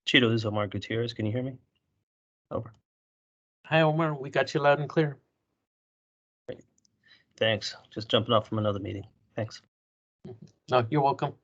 Cheeto, this is Omar Gutierrez. Can you hear me? Over. Hi, Omar. We got you loud and clear. Great. Thanks. Just jumping off from another meeting. Thanks. No, you're welcome.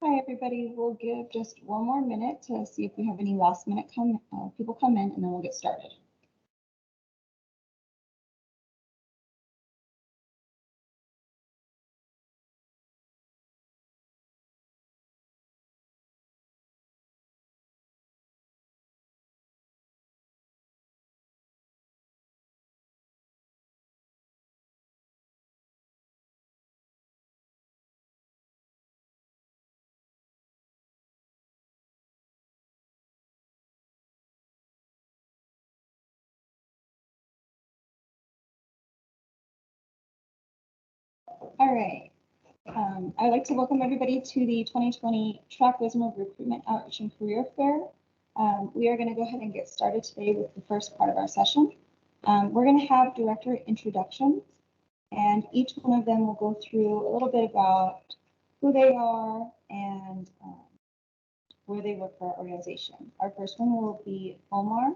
Hi, everybody. We'll give just one more minute to see if we have any last minute people come in, and then we'll get started. All right. I'd like to welcome everybody to the 2020 TRAC-WSMR Recruitment Outreach and Career Fair. We are going to go ahead and get started today with the first part of our session. We're going to have director introductions, and each one of them will go through a little bit about who they are and where they work for our organization. Our first one will be Omar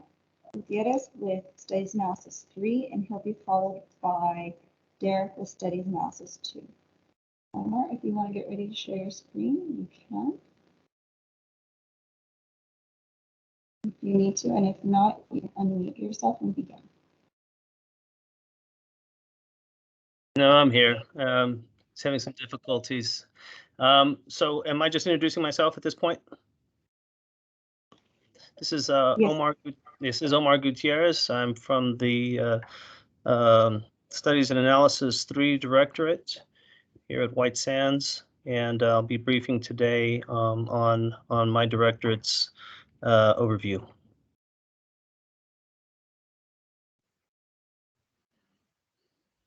Gutierrez with Studies Analysis 3, and he'll be followed by Derek with Studies Analysis 2. Omar, if you want to get ready to share your screen, you can. If you need to, and if not, you can unmute yourself and begin. No, I'm here. It's having some difficulties. So am I just introducing myself at this point? This is Yes. Omar. This is Omar Gutierrez. I'm from the Studies and Analysis 3 Directorate here at White Sands, and I'll be briefing today on my directorate's overview.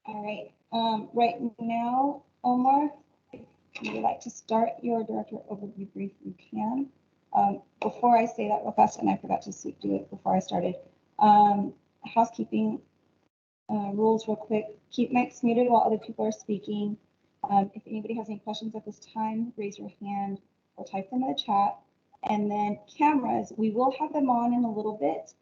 All right. Right now, Omar, if you would like to start your director overview brief, you can. Before I say that real fast, and I forgot to do it before I started, housekeeping rules real quick. Keep mics muted while other people are speaking. If anybody has any questions at this time, raise your hand or type them in the chat. And then cameras, we will have them on in a little bit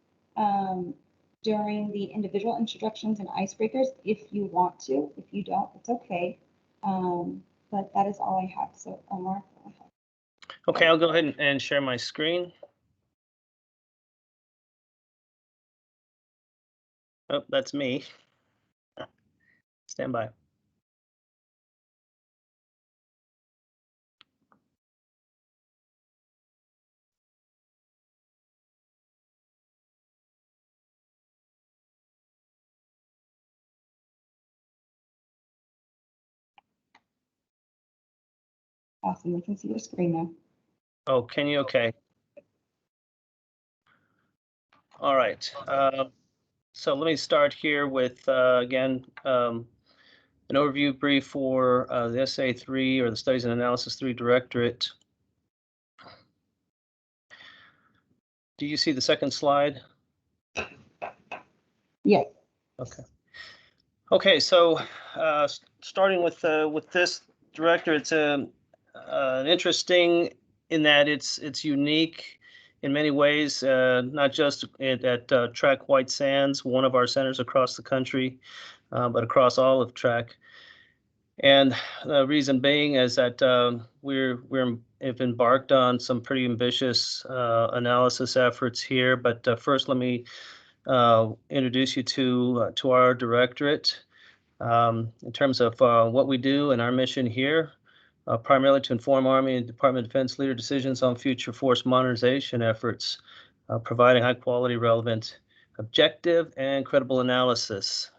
during the individual introductions and icebreakers if you want to. If you don't, it's okay. But that is all I have. So Omar, go ahead. Okay, I'll go ahead and share my screen. Oh, that's me. Stand by. Awesome, we can see your screen now. Oh, can you? Okay. All right. So let me start here with, again, an overview brief for the SA3 or the Studies and Analysis 3 Directorate. Do you see the second slide? Yes. Okay. Okay, so starting with this director, it's interesting in that it's unique in many ways, not just at TRAC White Sands, one of our centers across the country, but across all of TRAC. And the reason being is that we've embarked on some pretty ambitious analysis efforts here. But first, let me introduce you to our directorate. In terms of what we do and our mission here, primarily to inform Army and Department of Defense leader decisions on future force modernization efforts, providing high quality, relevant, objective, and credible analysis.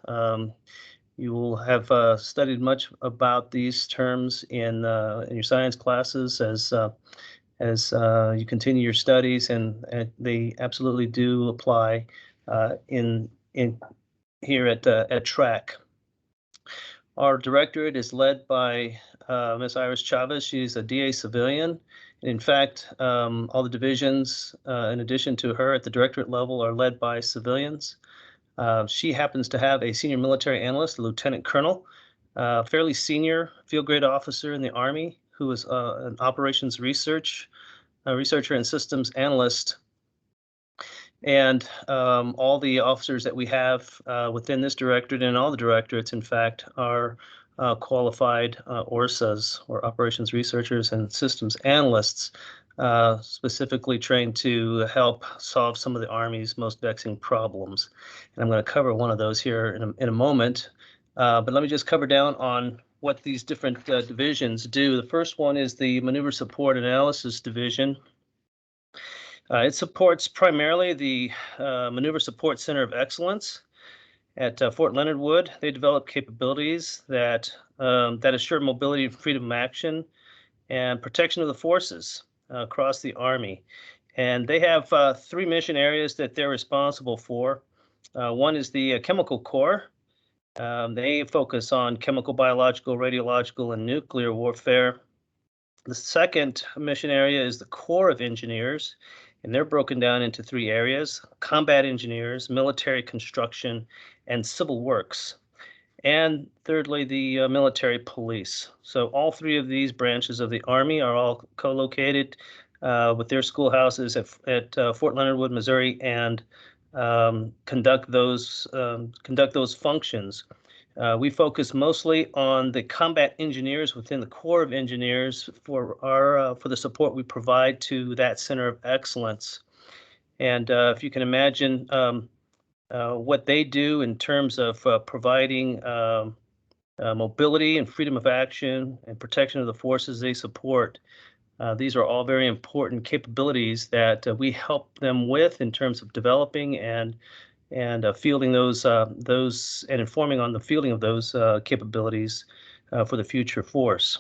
You will have studied much about these terms in your science classes as you continue your studies, and they absolutely do apply in here at TRAC. Our directorate is led by Ms. Iris Chavez. She's a DA civilian. In fact, all the divisions, in addition to her at the directorate level, are led by civilians. She happens to have a senior military analyst, a lieutenant colonel, fairly senior field grade officer in the Army, who is an operations researcher and systems analyst. And all the officers that we have within this directorate and all the directorates, in fact, are qualified ORSAs, or operations researchers and systems analysts, specifically trained to help solve some of the Army's most vexing problems. And I'm going to cover one of those here in a moment. But let me just cover down on what these different divisions do. The first one is the Maneuver Support Analysis Division. It supports primarily the Maneuver Support Center of Excellence at Fort Leonard Wood. They develop capabilities that assure mobility, freedom of action, and protection of the forces across the Army. And they have three mission areas that they're responsible for. One is the Chemical Corps. They focus on chemical, biological, radiological, and nuclear warfare. The second mission area is the Corps of Engineers, and they're broken down into three areas: combat engineers, military construction, and civil works. And thirdly, the military police. So all three of these branches of the Army are all co-located with their schoolhouses at Fort Leonard Wood, Missouri, and conduct those functions. We focus mostly on the combat engineers within the Corps of Engineers for the support we provide to that center of excellence. And if you can imagine what they do in terms of providing mobility and freedom of action and protection of the forces they support, these are all very important capabilities that we help them with in terms of developing and fielding those and informing on the fielding of those capabilities for the future force.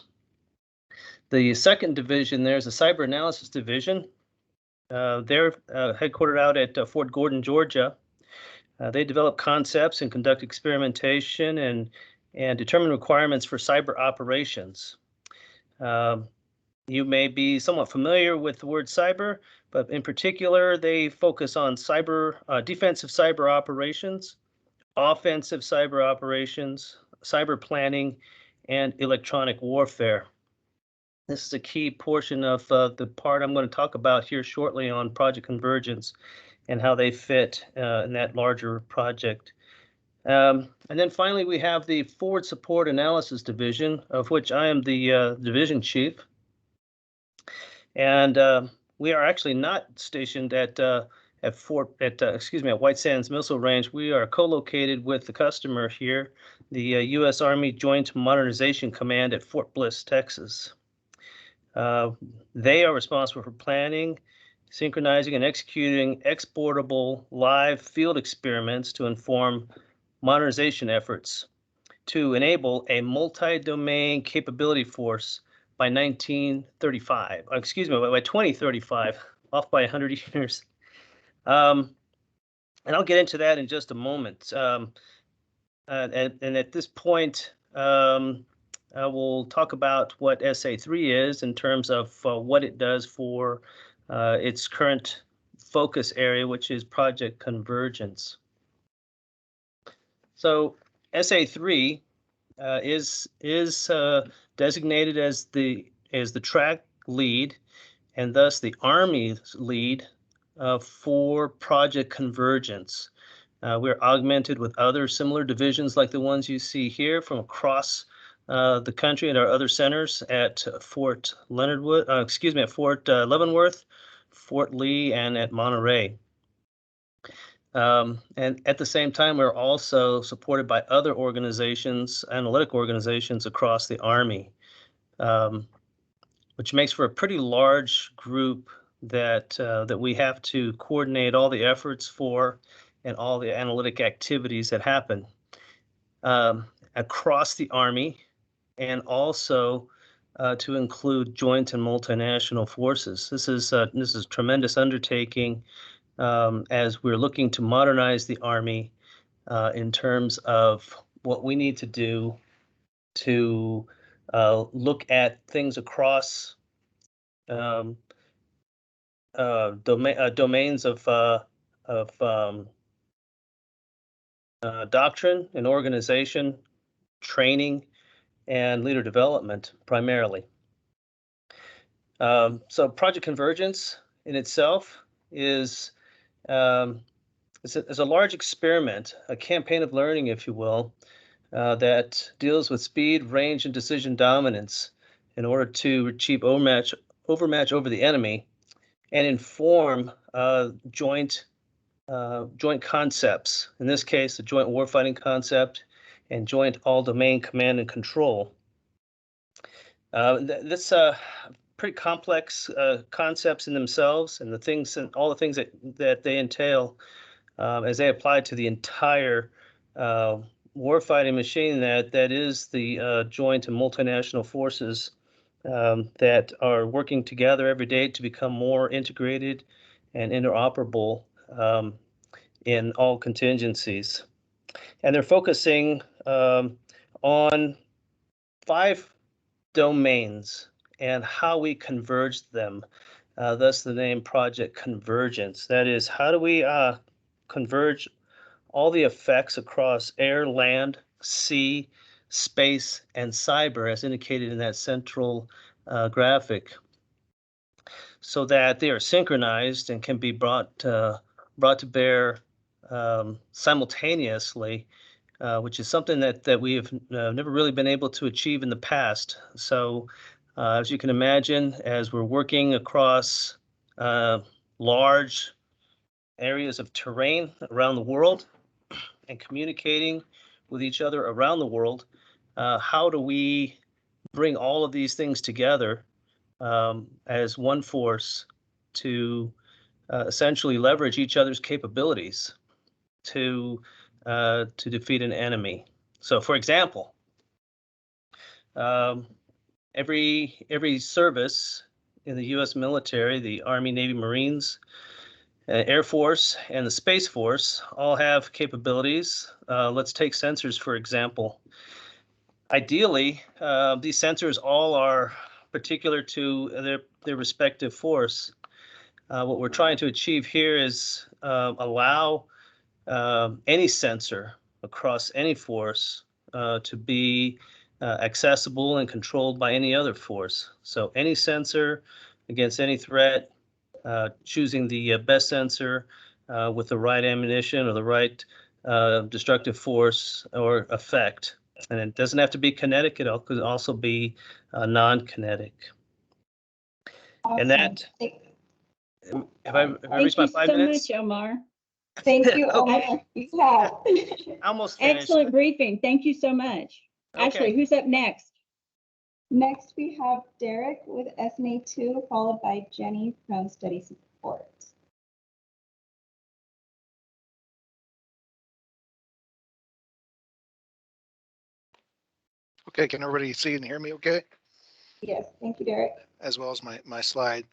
The second division, there's a Cyber Analysis Division. They're headquartered out at Fort Gordon, Georgia. They develop concepts and conduct experimentation and determine requirements for cyber operations. You may be somewhat familiar with the word cyber, but in particular, they focus on defensive cyber operations, offensive cyber operations, cyber planning, and electronic warfare. This is a key portion of the part I'm going to talk about here shortly on Project Convergence and how they fit in that larger project. And then finally, we have the Forward Support Analysis Division, of which I am the division chief. And we are actually not stationed at at White Sands Missile Range. We are co-located with the customer here, the U.S. Army Joint Modernization Command at Fort Bliss, Texas. They are responsible for planning, synchronizing, and executing exportable live field experiments to inform modernization efforts to enable a multi-domain capability force by 1935. Excuse me, by 2035, off by 100 years. And I'll get into that in just a moment. And at this point, I will talk about what SA3 is in terms of what it does for its current focus area, which is project convergence. So SA3 is designated as the TRAC lead, and thus the Army's lead for project convergence. We're augmented with other similar divisions like the ones you see here from across the country at our other centers at Fort Leavenworth, Fort Lee, and at Monterey. And at the same time, we're also supported by other organizations, analytic organizations across the Army, which makes for a pretty large group that we have to coordinate all the efforts for and all the analytic activities that happen across the Army, and also to include joint and multinational forces. This is a tremendous undertaking as we're looking to modernize the Army in terms of what we need to do to look at things across domains of doctrine and organization, training, and leader development primarily. So project convergence in itself is a large experiment, a campaign of learning, if you will, that deals with speed, range, and decision dominance in order to achieve overmatch over the enemy and inform joint concepts. In this case, the joint warfighting concept and joint all-domain command and control. This pretty complex concepts in themselves, and all the things that they entail as they apply to the entire warfighting machine that is the joint and multinational forces that are working together every day to become more integrated and interoperable in all contingencies. And they're focusing on 5 domains and how we converge them, thus the name Project Convergence. That is, how do we converge all the effects across air, land, sea, space, and cyber, as indicated in that central graphic, so that they are synchronized and can be brought to bear simultaneously, which is something that we have never really been able to achieve in the past. So as you can imagine, as we're working across large areas of terrain around the world and communicating with each other around the world, how do we bring all of these things together as one force to essentially leverage each other's capabilities to defeat an enemy? So, for example, every service in the U.S. military, the Army, Navy, Marines, Air Force, and the Space Force all have capabilities. Let's take sensors, for example. Ideally, these sensors all are particular to their respective force. What we're trying to achieve here is allow any sensor across any force to be accessible and controlled by any other force. So any sensor against any threat, choosing the best sensor with the right ammunition or the right destructive force or effect. And it doesn't have to be kinetic, it could also be non-kinetic. Awesome. And that, Have I Thank reached my you 5 so minutes? much, Omar. Thank you, Okay. Omar. You have. Almost finished. Excellent briefing. Thank you so much. Okay. Ashley, who's up next? Next, we have Derek with SNA2, followed by Jenny from Study Support. Okay, can everybody see and hear me okay? Yes, thank you, Derek. As well as my slide.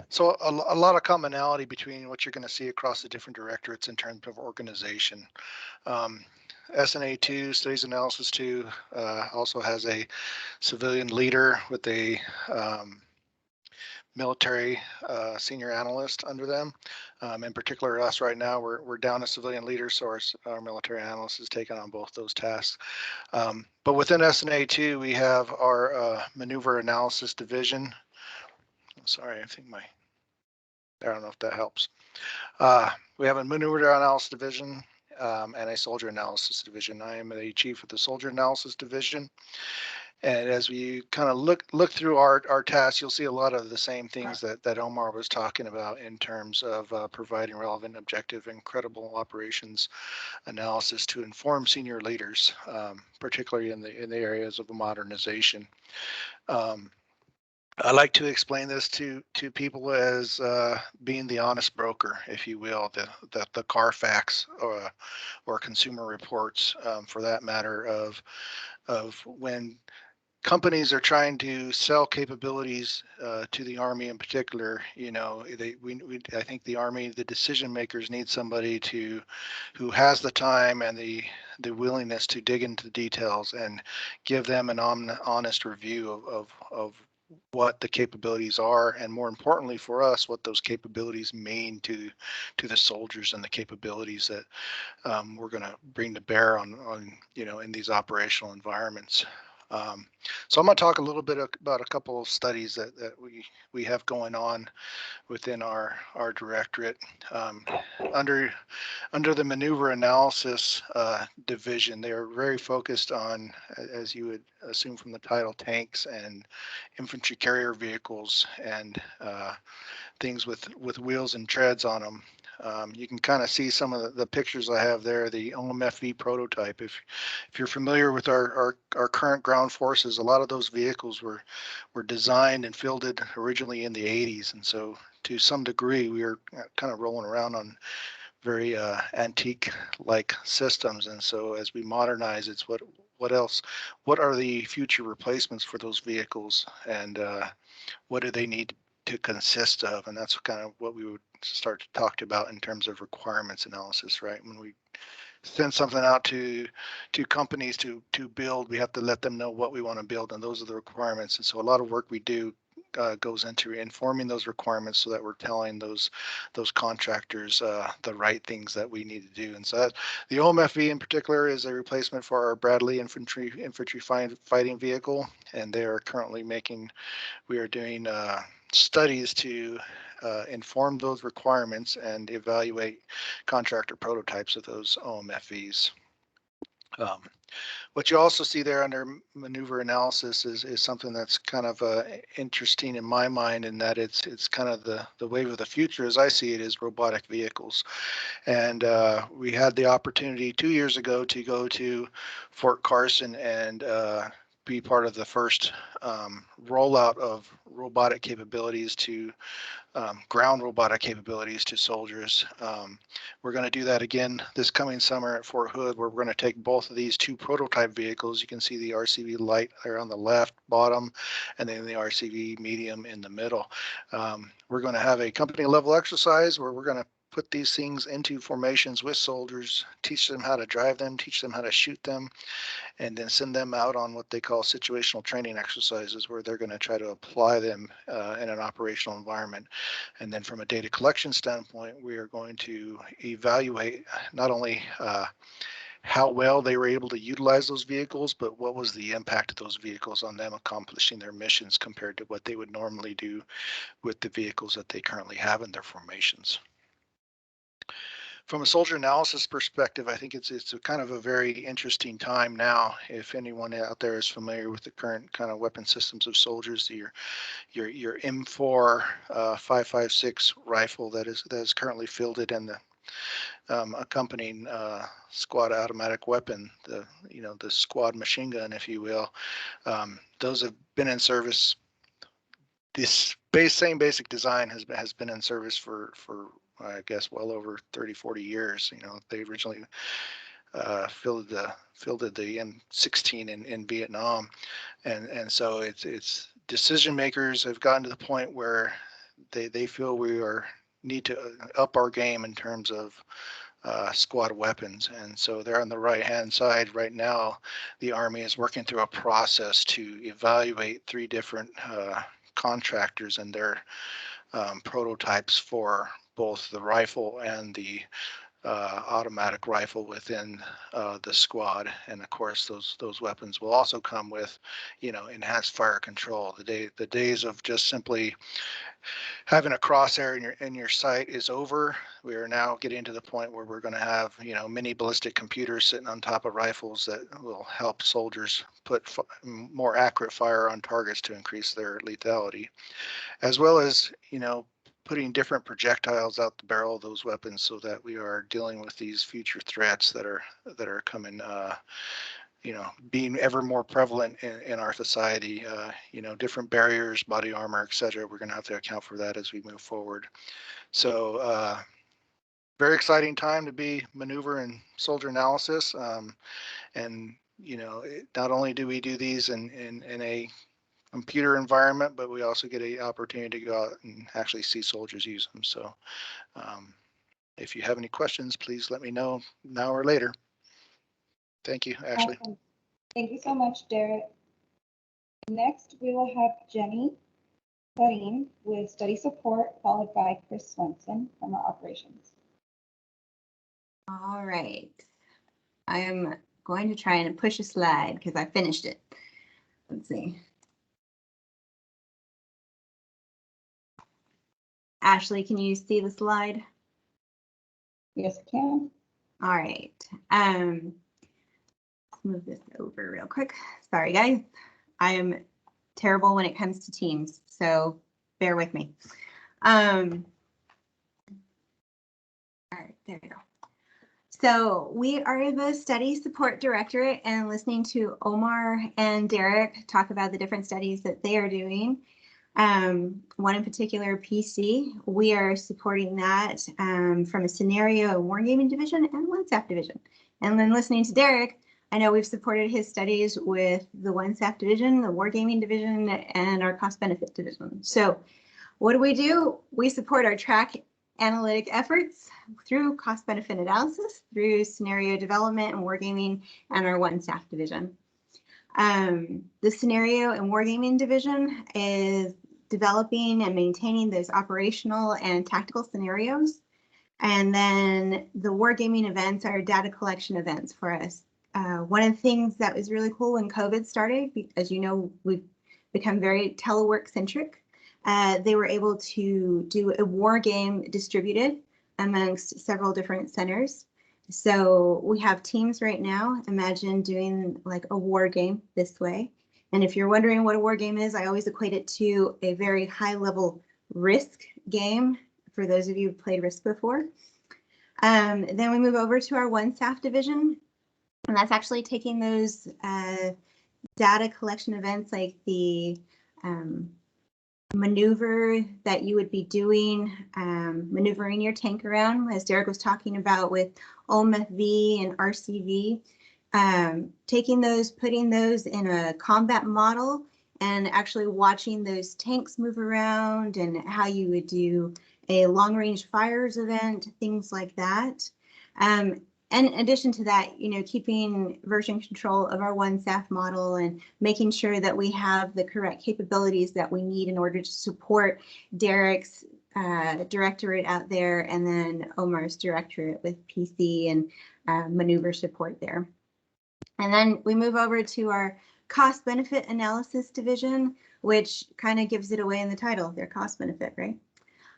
So a lot of commonality between what you're going to see across the different directorates in terms of organization. SNA2, Studies Analysis 2, also has a civilian leader with a military senior analyst under them. In particular, us right now, we're down a civilian leader, so our military analyst is taking on both those tasks. But within SNA2, we have our maneuver analysis division. I'm sorry, I think I don't know if that helps. We have a maneuver analysis division and a soldier analysis division. I am the chief of the soldier analysis division. And as we kind of look through our tasks, you'll see a lot of the same things that Omar was talking about in terms of providing relevant, objective, and credible operations analysis to inform senior leaders, particularly in the areas of modernization. I like to explain this to people as being the honest broker, if you will, the Carfax or Consumer Reports, for that matter, of when companies are trying to sell capabilities to the Army in particular. You know, I think the Army, the decision makers, need somebody who has the time and the willingness to dig into the details and give them an honest review of what the capabilities are, and more importantly for us, what those capabilities mean to the soldiers and the capabilities that we're going to bring to bear on in these operational environments. So I'm going to talk a little bit about a couple of studies that we have going on within our directorate. Under the maneuver analysis division, they are very focused on, as you would assume from the title, tanks and infantry carrier vehicles and things with wheels and treads on them. You can kind of see some of the pictures I have there, the OMFV prototype. If you're familiar with our current ground forces, a lot of those vehicles were designed and fielded originally in the 80s. And so to some degree, we are kind of rolling around on very antique-like systems. And so as we modernize, it's what else? What are the future replacements for those vehicles? And what do they need to consist of? And that's kind of what we would start to talk about in terms of requirements analysis, right? When we send something out to companies to build, we have to let them know what we want to build, and those are the requirements. And so a lot of work we do goes into informing those requirements so that we're telling those contractors the right things that we need to do. And so the OMFV in particular is a replacement for our Bradley infantry fighting vehicle, and they are currently we are doing studies to inform those requirements and evaluate contractor prototypes of those OMFVs. What you also see there under maneuver analysis is something that's kind of interesting in my mind, in that it's kind of the wave of the future, as I see it, is robotic vehicles. And we had the opportunity 2 years ago to go to Fort Carson and be part of the first rollout of robotic capabilities to ground robotic capabilities to soldiers. We're going to do that again this coming summer at Fort Hood, where we're going to take both of these two prototype vehicles. You can see the RCV light there on the left bottom, and then the RCV medium in the middle. We're going to have a company level exercise where we're going to put these things into formations with soldiers, teach them how to drive them, teach them how to shoot them, and then send them out on what they call situational training exercises, where they're going to try to apply them in an operational environment. And then from a data collection standpoint, we are going to evaluate not only how well they were able to utilize those vehicles, but what was the impact of those vehicles on them accomplishing their missions compared to what they would normally do with the vehicles that they currently have in their formations. From a soldier analysis perspective, I think it's a kind of a very interesting time now. If anyone out there is familiar with the current kind of weapon systems of soldiers, your M4 5.56 rifle that is currently fielded in the accompanying squad automatic weapon, the squad machine gun, if you will. Those have been in service. This same basic design has been in service for I guess well over 30-40 years. They originally fielded the M16 in Vietnam, and so it's decision makers have gotten to the point where they feel we need to up our game in terms of squad weapons. And so they're on the right hand side right now. The Army is working through a process to evaluate 3 different contractors and their prototypes for both the rifle and the automatic rifle within the squad. And of course, those weapons will also come with, enhanced fire control. The days of just simply having a crosshair in your sight is over. We are now getting to the point where we're going to have, mini ballistic computers sitting on top of rifles that will help soldiers put more accurate fire on targets to increase their lethality, as well as, putting different projectiles out the barrel of those weapons so that we are dealing with these future threats that are coming, being ever more prevalent in our society, different barriers, body armor, etc. We're going to have to account for that as we move forward. So very exciting time to be maneuver and soldier analysis. And, not only do we do these in a computer environment, but we also get an opportunity to go out and actually see soldiers use them. So if you have any questions, please let me know now or later. Thank you, Ashley. Awesome. Thank you so much, Derek. Next, we will have Jenny Clarin with study support, followed by Chris Swenson from our operations. All right. I am going to try and push a slide because I finished it. Let's see. Ashley, can you see the slide? Yes, I can. All right. Let's move this over real quick. Sorry, guys. I am terrible when it comes to Teams, so bear with me. All right, there we go. So we are the Study Support Directorate, and listening to Omar and Derek talk about the different studies that they are doing. One in particular, PC, we are supporting that from a scenario and wargaming division and one staff division. And then listening to Derek, I know we've supported his studies with the one staff division, the wargaming division, and our cost benefit division. So what do? We support our TRAC analytic efforts through cost benefit analysis, through scenario development and wargaming, and our one staff division. The scenario and wargaming division is developing and maintaining those operational and tactical scenarios. And then the wargaming events are data collection events for us. One of the things that was really cool when COVID started, as you know, we've become very telework centric. They were able to do a war game distributed amongst several different centers. So we have teams right now. Imagine doing like a war game this way. And if you're wondering what a war game is, I always equate it to a very high level Risk game for those of you who've played Risk before. Then we move over to our one staff division, and that's actually taking those data collection events like the maneuver that you would be doing, maneuvering your tank around, as Derek was talking about with OMFV and RCV, taking those, putting those in a combat model and actually watching those tanks move around and how you would do a long range fires event, things like that. And in addition to that, keeping version control of our one staff model and making sure that we have the correct capabilities that we need in order to support Derek's directorate out there, and then Omar's directorate with PC and maneuver support there. And then we move over to our cost benefit analysis division, which kind of gives it away in the title, their cost benefit, right?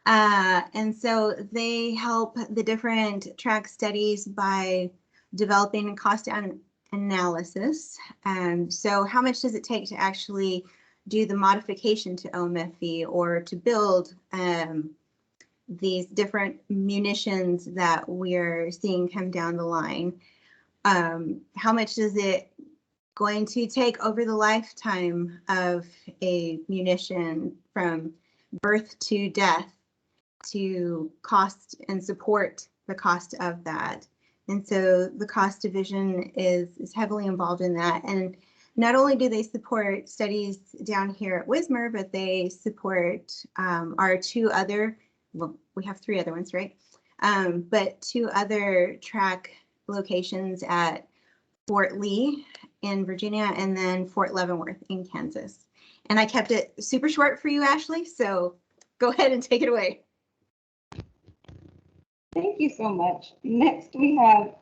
And so they help the different track studies by developing cost analysis. So how much does it take to actually do the modification to OMFV or to build these different munitions that we're seeing come down the line? How much is it going to take over the lifetime of a munition from birth to death to cost and support the cost of that? And so the cost division is heavily involved in that. And not only do they support studies down here at WSMR, but they support our two other, well, we have three other ones, right? But two other track locations at Fort Lee in Virginia and then Fort Leavenworth in Kansas. And I kept it super short for you, Ashley, so go ahead and take it away. Thank you so much. Next, we have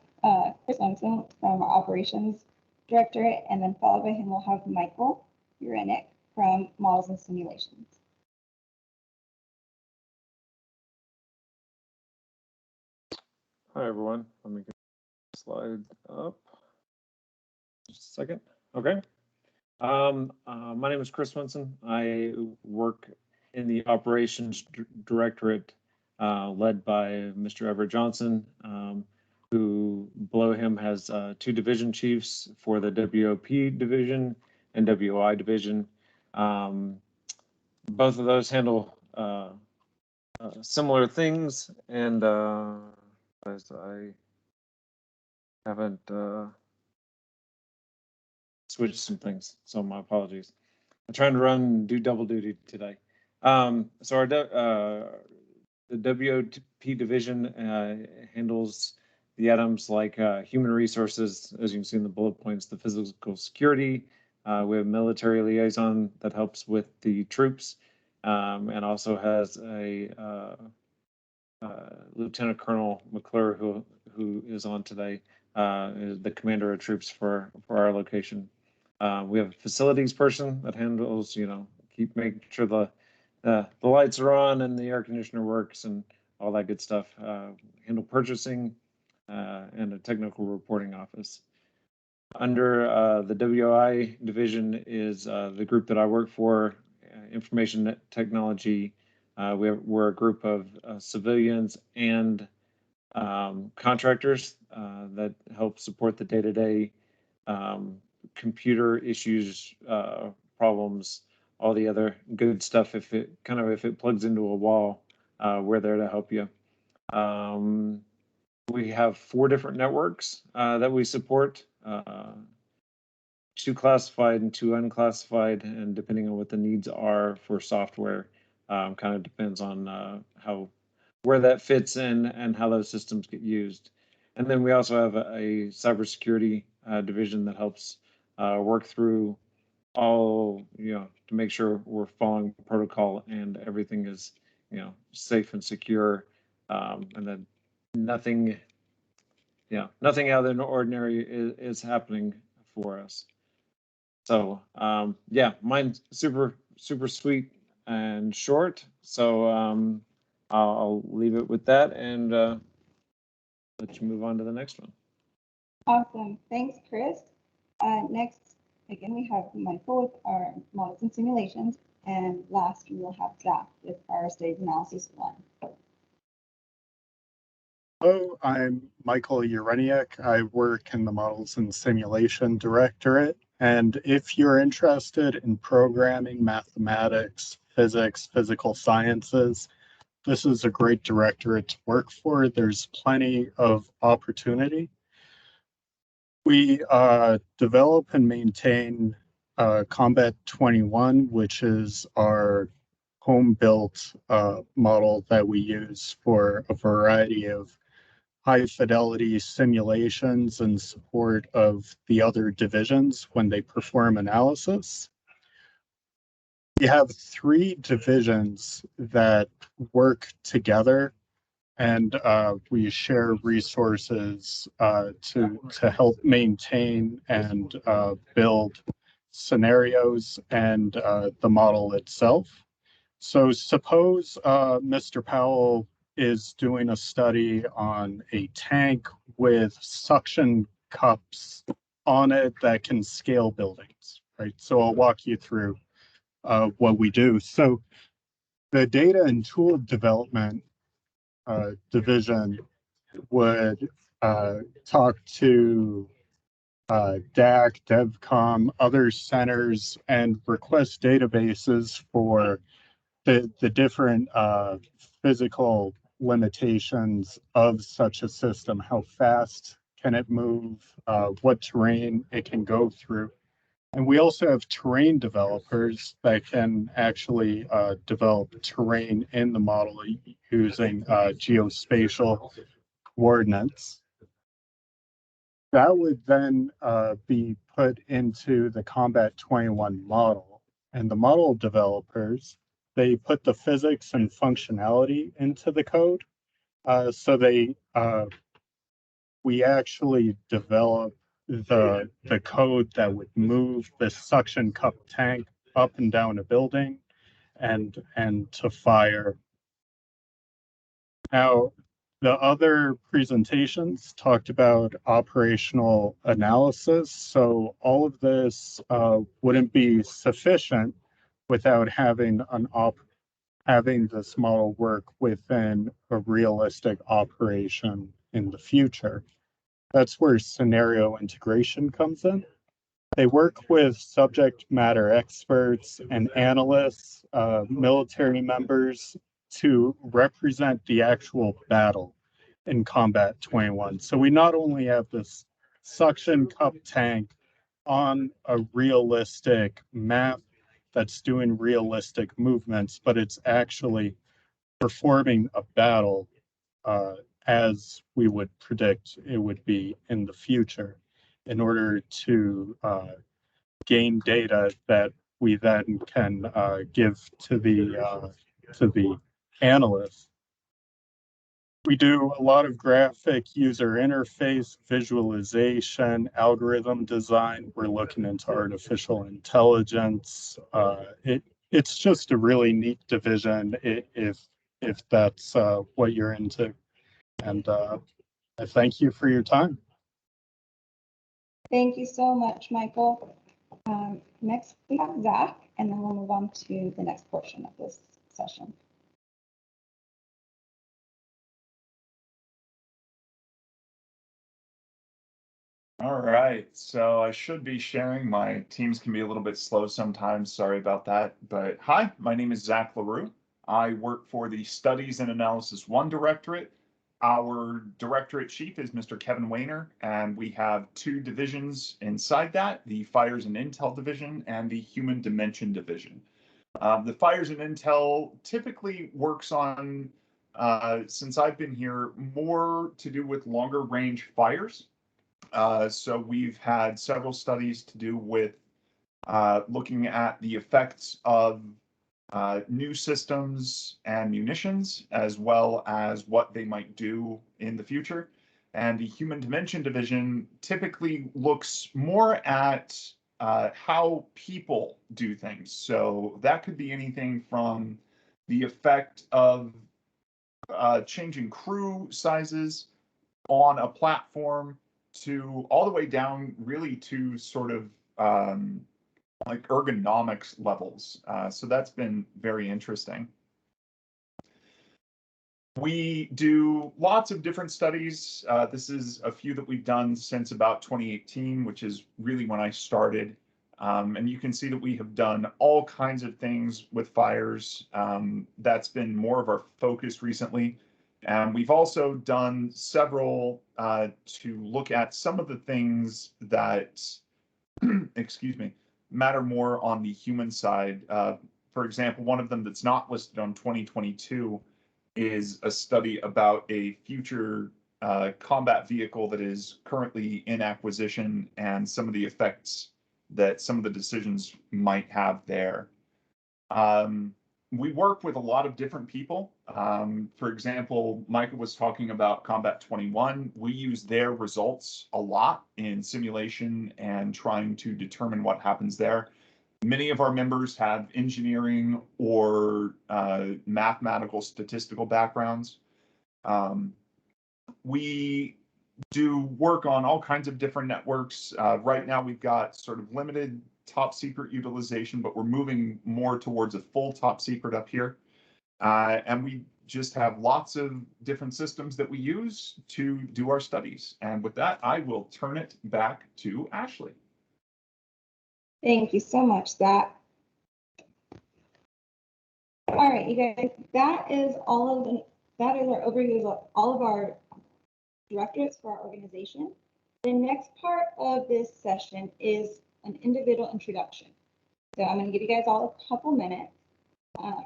Chris Munson from our Operations Directorate, and then followed by him, we'll have Michael Urenick from Models and Simulations. Hi, everyone. Let me get the slide up. Just a second. Okay. My name is Chris Munson. I work in the Operations Directorate led by Mr. Everett Johnson, who below him has two division chiefs for the WOP division and WI division. Both of those handle similar things, and as I haven't switched some things, so my apologies. I'm trying to do double duty today. So our the WOP division handles the items like human resources, as you can see in the bullet points, the physical security. We have military liaison that helps with the troops, and also has a Lieutenant Colonel McClure, who is on today, is the commander of troops for our location. We have a facilities person that handles, keep making sure the lights are on and the air conditioner works and all that good stuff. Handle purchasing and a technical reporting office. Under the WI division is the group that I work for, information technology. We're a group of civilians and contractors that help support the day-to-day computer issues, problems, all the other good stuff. If it plugs into a wall, we're there to help you. We have 4 different networks that we support, 2 classified and 2 unclassified, and depending on what the needs are for software, kind of depends on where that fits in and how those systems get used. And then we also have a cybersecurity division that helps work through all, to make sure we're following protocol and everything is, safe and secure, and that nothing out of the ordinary is happening for us. So yeah, mine's super sweet and short. So I'll leave it with that and let you move on to the next one. Awesome. Thanks, Chris. Next, again, we have Michael with our Models and Simulations, and last we will have Zach with our Studies Analysis 1. Hello, I'm Michael Urenick. I work in the Models and Simulation Directorate. And if you're interested in programming, mathematics, physics, physical sciences, this is a great directorate to work for. There's plenty of opportunity. We develop and maintain Combat 21, which is our home-built model that we use for a variety of high-fidelity simulations in support of the other divisions when they perform analysis. We have 3 divisions that work together, and we share resources to help maintain and build scenarios and the model itself. So suppose Mr. Powell is doing a study on a tank with suction cups on it that can scale buildings, right? So I'll walk you through what we do. So the data and tool development division would talk to DAC, DevCom, other centers, and request databases for the different physical limitations of such a system. How fast can it move? What terrain it can go through? And we also have terrain developers that can actually develop terrain in the model using geospatial coordinates. That would then be put into the Combat 21 model. And the model developers, they put the physics and functionality into the code. So we actually develop the code that would move the suction cup tank up and down a building and to fire. Now, the other presentations talked about operational analysis. So all of this wouldn't be sufficient without having having this model work within a realistic operation in the future. That's where scenario integration comes in. They work with subject matter experts and analysts, military members to represent the actual battle in Combat 21. So we not only have this suction cup tank on a realistic map that's doing realistic movements, but it's actually performing a battle as we would predict it would be in the future in order to gain data that we then can give to the analysts. We do a lot of graphic user interface, visualization, algorithm design. We're looking into artificial intelligence. It's just a really neat division if that's what you're into. And I thank you for your time. Thank you so much, Michael. Next, we have Zach, and then we'll move on to the next portion of this session. All right, so I should be sharing. My teams can be a little bit slow sometimes. Sorry about that. But hi, my name is Zach LaRue. I work for the Studies and Analysis 1 Directorate. Our directorate chief is Mr. Kevin Wayner, and we have two divisions inside that, the Fires and Intel Division and the Human Dimension Division. The Fires and Intel typically works on, since I've been here, more to do with longer range fires. So we've had several studies to do with looking at the effects of new systems and munitions, as well as what they might do in the future. And the Human Dimension Division typically looks more at how people do things. So that could be anything from the effect of changing crew sizes on a platform to all the way down really to sort of like ergonomics levels. So that's been very interesting. We do lots of different studies. This is a few that we've done since about 2018, which is really when I started. And you can see that we have done all kinds of things with fires. That's been more of our focus recently. And we've also done several to look at some of the things that, excuse me, matter more on the human side. For example, one of them that's not listed on 2022 is a study about a future combat vehicle that is currently in acquisition and some of the effects that some of the decisions might have there. We work with a lot of different people. For example, Micah was talking about Combat 21. We use their results a lot in simulation and trying to determine what happens there. Many of our members have engineering or mathematical statistical backgrounds. We do work on all kinds of different networks. Right now we've got sort of limited top secret utilization, but we're moving more towards a full top secret up here. And we just have lots of different systems that we use to do our studies. And with that, I will turn it back to Ashley. Thank you so much, Zach. All right, you guys, that is our overview of all of our directorates for our organization. The next part of this session is an individual introduction. So I'm going to give you guys all a couple minutes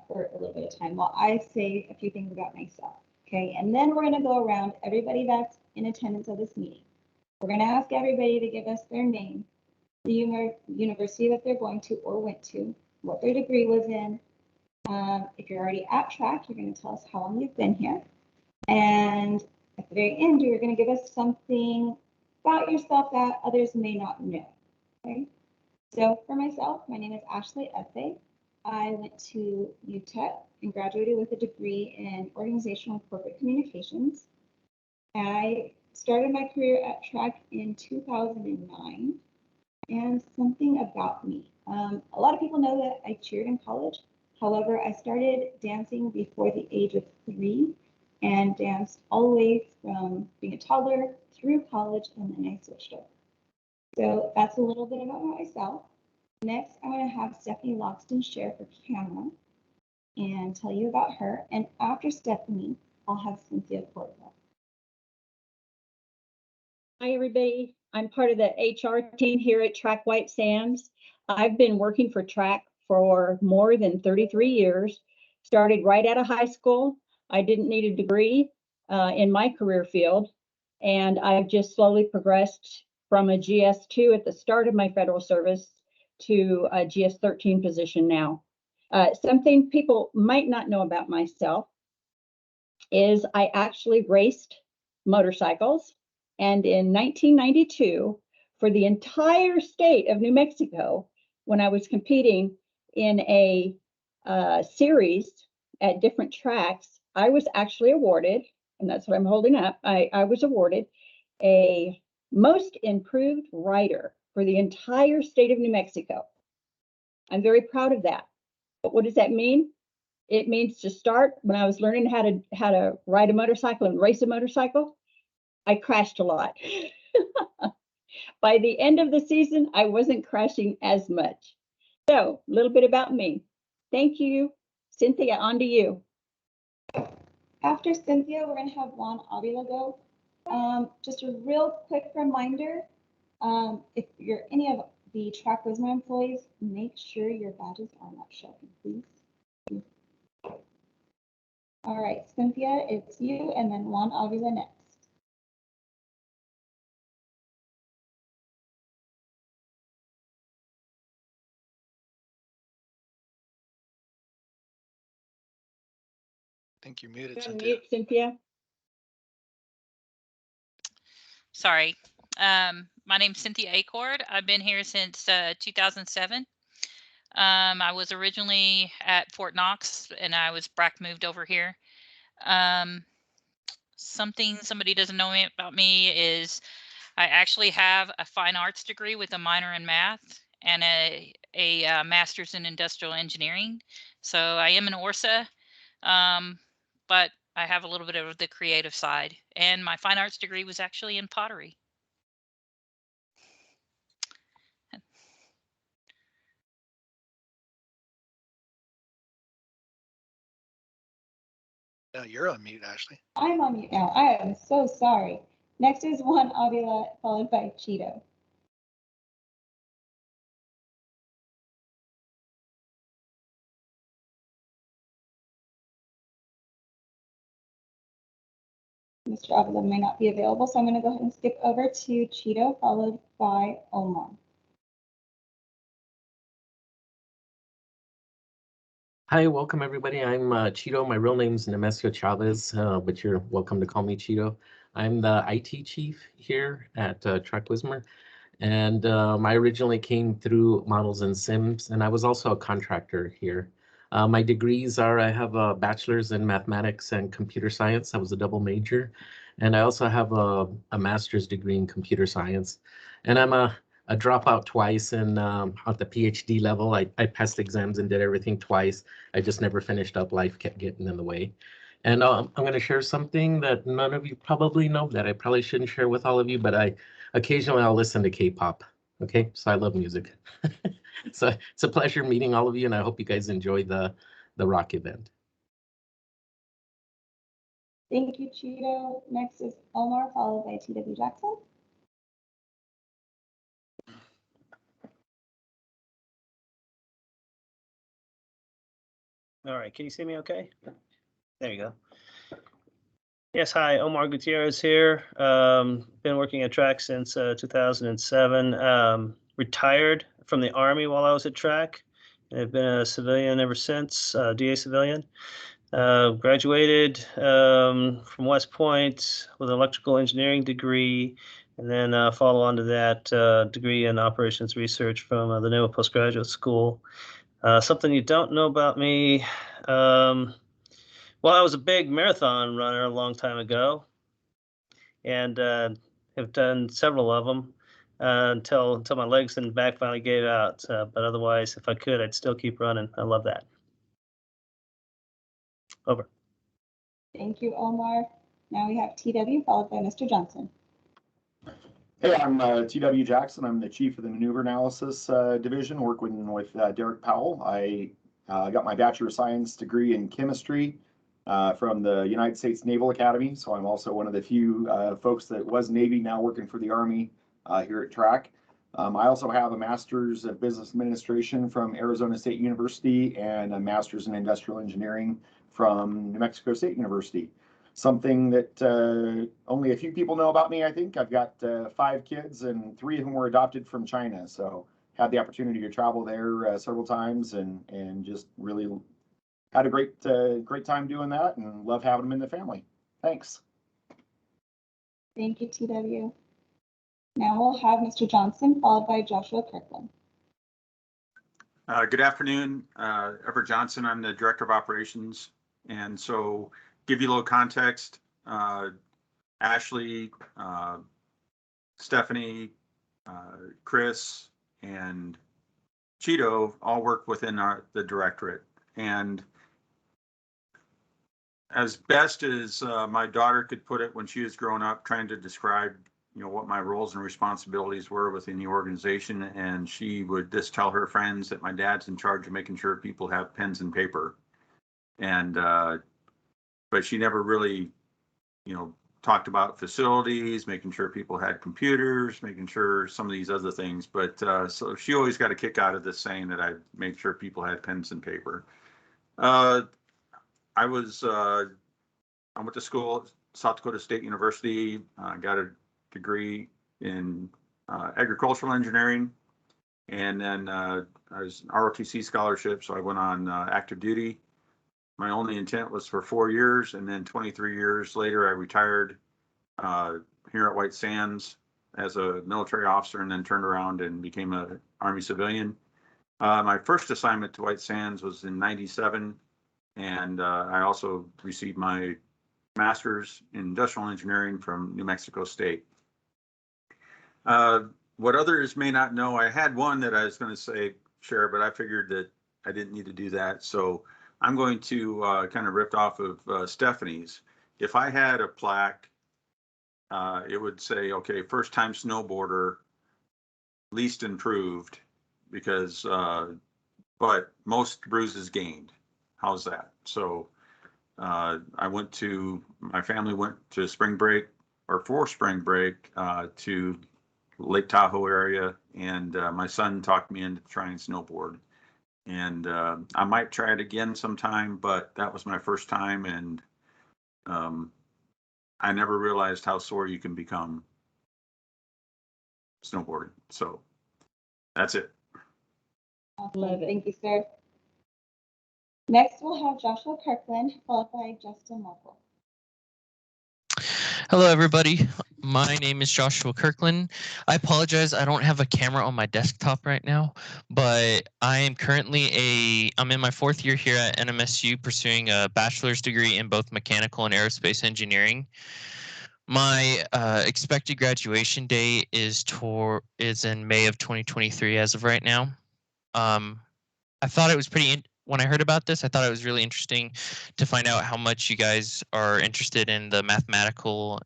for a little bit of time while I say a few things about myself. Okay, and then we're going to go around everybody that's in attendance of this meeting. We're going to ask everybody to give us their name, the university that they're going to or went to, what their degree was in. If you're already at TRAC, you're going to tell us how long you've been here. And at the very end, you're going to give us something about yourself that others may not know. Okay. So for myself, my name is Ashley Efe. I went to UTEP and graduated with a degree in organizational and corporate communications. I started my career at TRAC in 2009. And something about me. A lot of people know that I cheered in college. However, I started dancing before the age of 3 and danced all the way from being a toddler through college, and then I switched over. So that's a little bit about myself. Next, I'm going to have Stephanie Loxton share for camera and tell you about her. And after Stephanie, I'll have Cynthia Portwell. Hi, everybody. I'm part of the HR team here at TRAC White Sands. I've been working for TRAC for more than 33 years. Started right out of high school. I didn't need a degree in my career field, and I've just slowly progressed from a GS2 at the start of my federal service to a GS13 position now. Something people might not know about myself is I actually raced motorcycles. And in 1992, for the entire state of New Mexico, when I was competing in a series at different tracks, I was actually awarded, and that's what I'm holding up, I was awarded a most improved rider for the entire state of New Mexico. I'm very proud of that. But what does that mean? It means to start, when I was learning how to ride a motorcycle and race a motorcycle, I crashed a lot. By the end of the season, I wasn't crashing as much. So a little bit about me. Thank you. Cynthia, on to you. After Cynthia, we're going to have Juan Avila go. Just a real quick reminder, if you're any of the TRAC-WSMR employees, make sure your badges are not showing, please. All right, Cynthia, it's you, and then Juan Avila next. I think you're muted, You're on Cynthia. mute, Cynthia. Sorry. My name's Cynthia Acord. I've been here since 2007. I was originally at Fort Knox, and I was BRAC moved over here. Something somebody doesn't know about me is I actually have a fine arts degree with a minor in math and a master's in industrial engineering. So I am an ORSA, but I have a little bit of the creative side. And my fine arts degree was actually in pottery. No, you're on mute, Ashley. I'm on mute now. I am so sorry. Next is Juan Avila, followed by Cheeto. Mr. Avila may not be available, so I'm going to go ahead and skip over to Cheeto, followed by Omar. Hi, welcome everybody. I'm Cheeto. My real name's Nemesio Chavez, but you're welcome to call me Cheeto. I'm the IT chief here at TRAC-WSMR. And I originally came through Models and Sims, and I was also a contractor here. My degrees are, I have a bachelor's in mathematics and computer science. I was a double major. And I also have a master's degree in computer science. And I'm a dropout twice, and at the PhD level, I passed exams and did everything twice. I just never finished up. Life kept getting in the way. And I'm going to share something that none of you probably know that I probably shouldn't share with all of you, but occasionally I'll listen to K-pop. Okay, so I love music. So it's a pleasure meeting all of you, and I hope you guys enjoy the ROC event. Thank you, Cheeto. Next is Omar, followed by TW Jackson. All right, can you see me okay? There you go. Yes, hi, Omar Gutierrez here. Been working at TRAC since 2007. Retired from the Army while I was at TRAC, and I've been a civilian ever since, DA civilian. Graduated from West Point with an electrical engineering degree, and then follow on to that degree in operations research from the Naval Postgraduate School. Something you don't know about me, well, I was a big marathon runner a long time ago, and have done several of them until my legs and back finally gave out. But otherwise, if I could, I'd still keep running. I love that. Over. Thank you, Omar. Now we have TW, followed by Mr. Johnson. Hey, I'm TW Jackson. I'm the chief of the maneuver analysis division, working with Derek Powell. I got my Bachelor of Science degree in chemistry from the United States Naval Academy. So I'm also one of the few folks that was Navy, now working for the Army here at TRAC. I also have a master's of business administration from Arizona State University and a master's in industrial engineering from New Mexico State University. Something that only a few people know about me, I think. I've got 5 kids, and 3 of them were adopted from China. So had the opportunity to travel there several times, and just really had a great time doing that, and love having them in the family. Thanks. Thank you, TW. Now we'll have Mr. Johnson, followed by Joshua Kirkland. Good afternoon, Everett Johnson. I'm the Director of Operations. And so give you a little context, Ashley, Stephanie, Chris, and Cheeto all work within the directorate. And as best as my daughter could put it when she was growing up, trying to describe what my roles and responsibilities were within the organization, and she would just tell her friends that my dad's in charge of making sure people have pens and paper. And but she never really talked about facilities, making sure people had computers, making sure some of these other things. But so she always got a kick out of this, saying that I made sure people had pens and paper. I went to school at South Dakota State University, got a degree in agricultural engineering, and then I was an ROTC scholarship, so I went on active duty. My only intent was for 4 years, and then 23 years later, I retired here at White Sands as a military officer, and then turned around and became an Army civilian. My first assignment to White Sands was in '97, and I also received my master's in industrial engineering from New Mexico State. What others may not know, I had one that I was going to share, but I figured that I didn't need to do that. So I'm going to kind of ripped off of Stephanie's. If I had a plaque, it would say, okay, first time snowboarder, least improved, because, but most bruises gained. How's that? So my family went to spring break, or for spring break, to Lake Tahoe area, and my son talked me into trying snowboard. And I might try it again sometime, but that was my first time, and I never realized how sore you can become snowboarding. So that's it. Awesome. Love it. Thank you, sir. Next, we'll have Joshua Kirkland, followed by Justin Markle. Hello, everybody. My name is Joshua Kirkland. I apologize, I don't have a camera on my desktop right now, but I'm in my 4th year here at NMSU pursuing a bachelor's degree in both mechanical and aerospace engineering. My expected graduation date is in May of 2023 as of right now. I thought it was when I heard about this, I thought it was really interesting to find out how much you guys are interested in the mathematical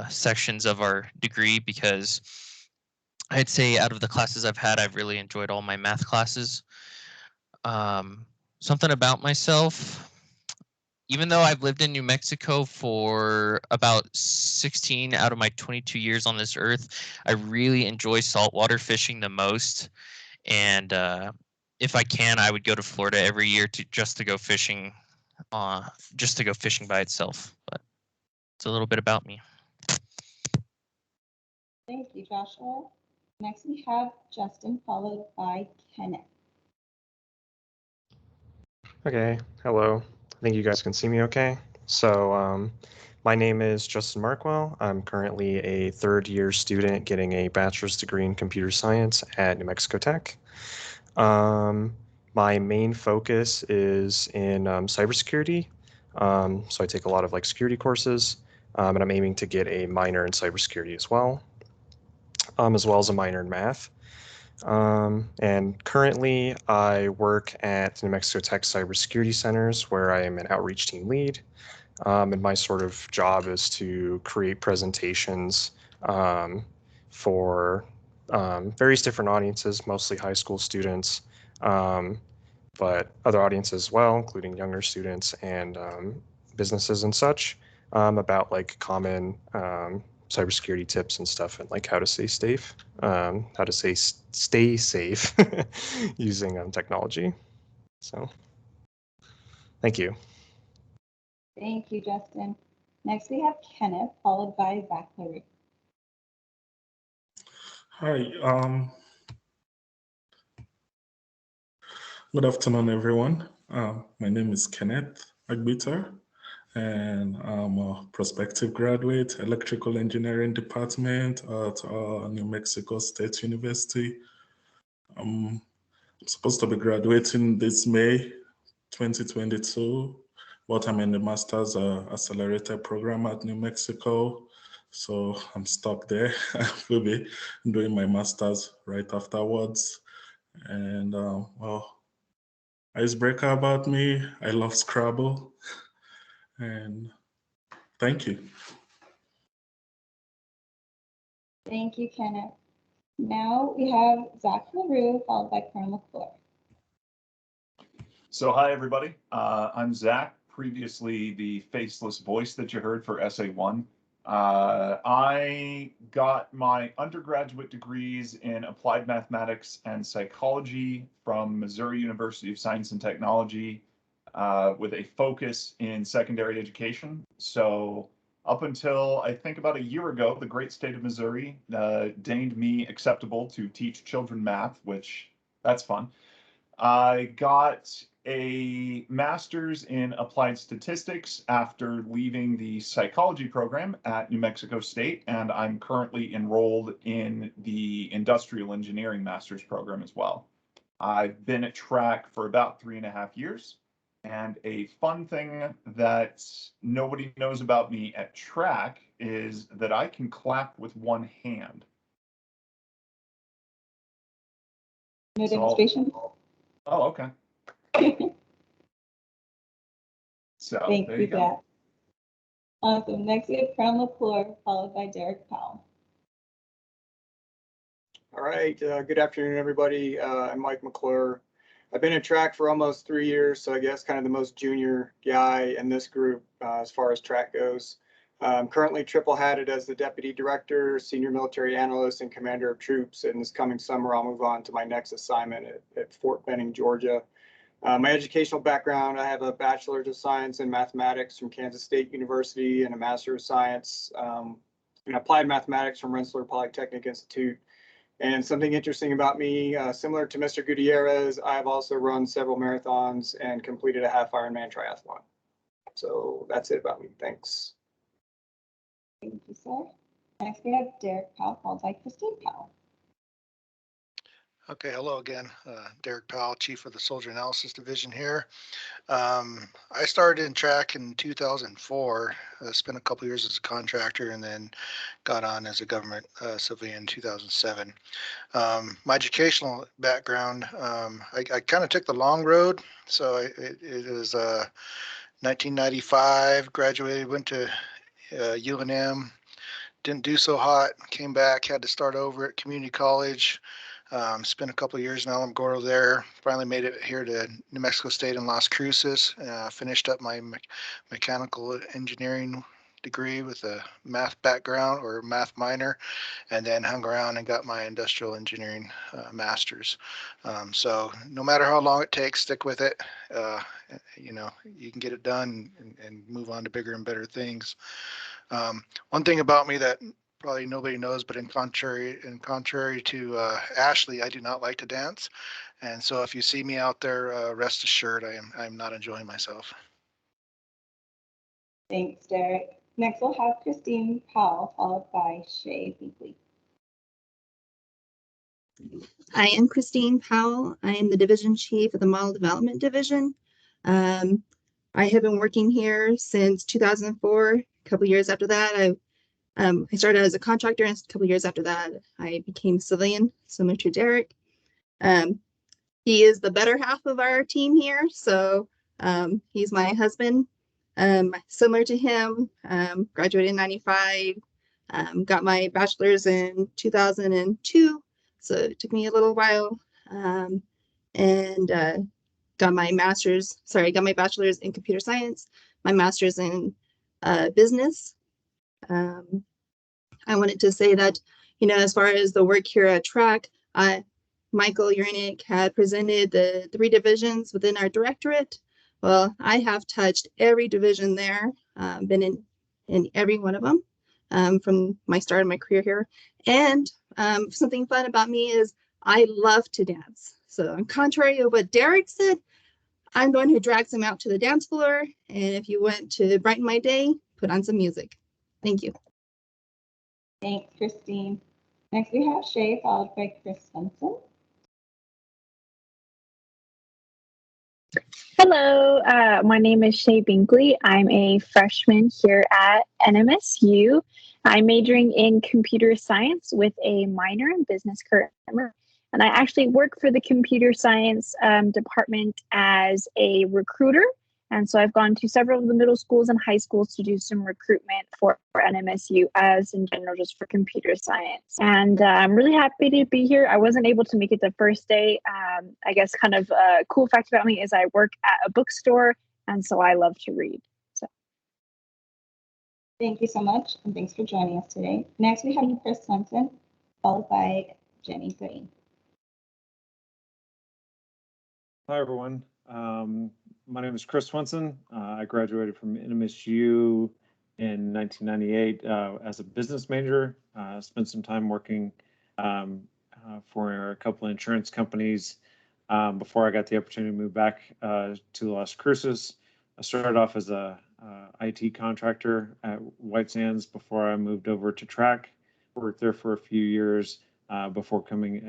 sections of our degree, because I'd say out of the classes I've had, I've really enjoyed all my math classes. Something about myself, even though I've lived in New Mexico for about 16 out of my 22 years on this earth, I really enjoy saltwater fishing the most. And if I can, I would go to Florida every year just to go fishing by itself. But it's a little bit about me. Thank you, Joshua. Next we have Justin, followed by Kenneth. Okay, hello. I think you guys can see me okay. So my name is Justin Markwell. I'm currently a 3rd-year student getting a bachelor's degree in computer science at New Mexico Tech. My main focus is in cybersecurity. So I take a lot of security courses, and I'm aiming to get a minor in cybersecurity as well as a minor in math. And currently I work at New Mexico Tech Cybersecurity Centers, where I am an outreach team lead. And my sort of job is to create presentations for various different audiences, mostly high school students, but other audiences as well, including younger students and businesses and such, about common cybersecurity tips and stuff, and how to stay safe, using technology. So, thank you. Thank you, Justin. Next we have Kenneth, followed by Zach LaRue. Hi, good afternoon, everyone. My name is Kenneth Agbiter, and I'm a prospective graduate, electrical engineering department at New Mexico State University. I'm supposed to be graduating this May 2022, but I'm in the master's accelerated program at New Mexico. So I'm stuck there. I will be doing my master's right afterwards. And well, icebreaker about me, I love Scrabble. And thank you. Thank you, Kenneth. Now we have Zach LaRue, followed by Colonel McClure. So hi, everybody. I'm Zach, previously the faceless voice that you heard for SA1. I got my undergraduate degrees in applied mathematics and psychology from Missouri University of Science and Technology, with a focus in secondary education. So up until I think about a year ago, the great state of Missouri deemed me acceptable to teach children math, which that's fun. I got a master's in applied statistics after leaving the psychology program at New Mexico State, and I'm currently enrolled in the industrial engineering master's program as well. I've been at TRAC for about 3.5 years, and a fun thing that nobody knows about me at TRAC is that I can clap with one hand. No demonstration? Oh, okay. So Thank there you, go. Zach. Awesome. Next we have Colonel McClure, followed by Derek Powell. All right, good afternoon, everybody. I'm Mike McClure. I've been at TRAC for almost 3 years, so I guess kind of the most junior guy in this group as far as TRAC goes. I'm currently triple-hatted as the Deputy Director, Senior Military Analyst, and Commander of Troops, and this coming summer I'll move on to my next assignment at Fort Benning, Georgia. My educational background, I have a Bachelor's of Science in Mathematics from Kansas State University and a Master of Science in Applied Mathematics from Rensselaer Polytechnic Institute. And something interesting about me, similar to Mr. Gutierrez, I've also run several marathons and completed a half Ironman triathlon. So that's it about me. Thanks. Thank you, sir. Next, we have Derek Powell, followed by Christine Powell. Okay, hello again. Derek Powell, Chief of the Soldier Analysis Division here. I started in TRAC in 2004, spent a couple years as a contractor, and then got on as a government civilian in 2007. My educational background, I kind of took the long road. So it was 1995, graduated, went to UNM, didn't do so hot, came back, had to start over at community college. Spent a couple of years in Alamogordo there. Finally made it here to New Mexico State in Las Cruces. Finished up my mechanical engineering degree with a math background or math minor, and then hung around and got my industrial engineering master's. So no matter how long it takes, stick with it. You know, you can get it done and move on to bigger and better things. One thing about me that probably nobody knows, but in contrary to Ashley, I do not like to dance. And so if you see me out there, rest assured, I'm not enjoying myself. Thanks, Derek. Next, we'll have Christine Powell, followed by Shay Binkley. I am Christine Powell. I am the Division Chief of the Model Development Division. I have been working here since 2004. A couple years after that, I started as a contractor, and a couple years after that, I became civilian, similar to Derek. He is the better half of our team here, so he's my husband. Similar to him, graduated in 95, got my bachelor's in 2002, so it took me a little while, and got my bachelor's in computer science, my master's in business. I wanted to say that, you know, as far as the work here at TRAC, Michael Uranic had presented the 3 divisions within our directorate. Well, I have touched every division there, been in every one of them from my start of my career here. And something fun about me is I love to dance. So contrary to what Derek said, I'm the one who drags him out to the dance floor. And if you want to brighten my day, put on some music. Thank you. Thanks, Christine. Next, we have Shay, followed by Chris Svensson. Hello, my name is Shay Binkley. I'm a freshman here at NMSU. I'm majoring in computer science with a minor in business currently. And I actually work for the computer science department as a recruiter. And so I've gone to several of the middle schools and high schools to do some recruitment for NMSU as in general, just for computer science. And I'm really happy to be here. I wasn't able to make it the first day. I guess kind of a cool fact about me is I work at a bookstore, and so I love to read. So. Thank you so much, and thanks for joining us today. Next, we have Chris Svensson, followed by Jenny Green. Hi, everyone. My name is Chris Swenson. I graduated from NMSU in 1998 as a business major. Spent some time working for a couple of insurance companies before I got the opportunity to move back to Las Cruces. I started off as a IT contractor at White Sands before I moved over to TRAC. Worked there for a few years before becoming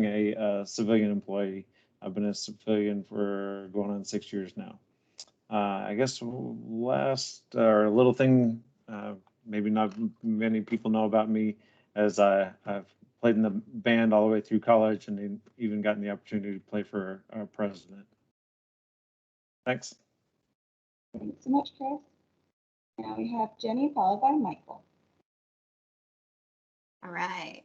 a civilian employee. I've been a civilian for going on 6 years now. I guess last or little thing, maybe not many people know about me, as I've played in the band all the way through college and even gotten the opportunity to play for our president. Thanks. Thanks so much, Chris. Now we have Jenny, followed by Michael. All right.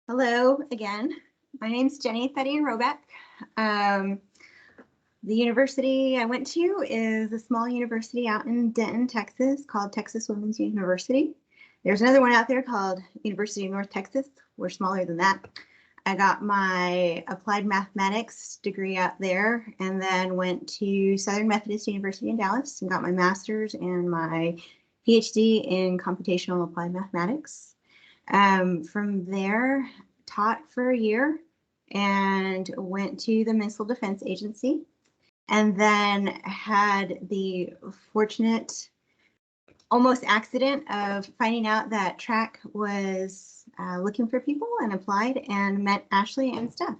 Hello again. My name's Jenny Fetty-Robeck. The university I went to is a small university out in Denton, Texas, called Texas Women's University. There's another one out there called University of North Texas. We're smaller than that. I got my applied mathematics degree out there, and then went to Southern Methodist University in Dallas and got my master's and my PhD in computational applied mathematics. From there, taught for a year and went to the Missile Defense Agency, and then had the fortunate almost accident of finding out that TRAC was looking for people and applied and met Ashley and Steph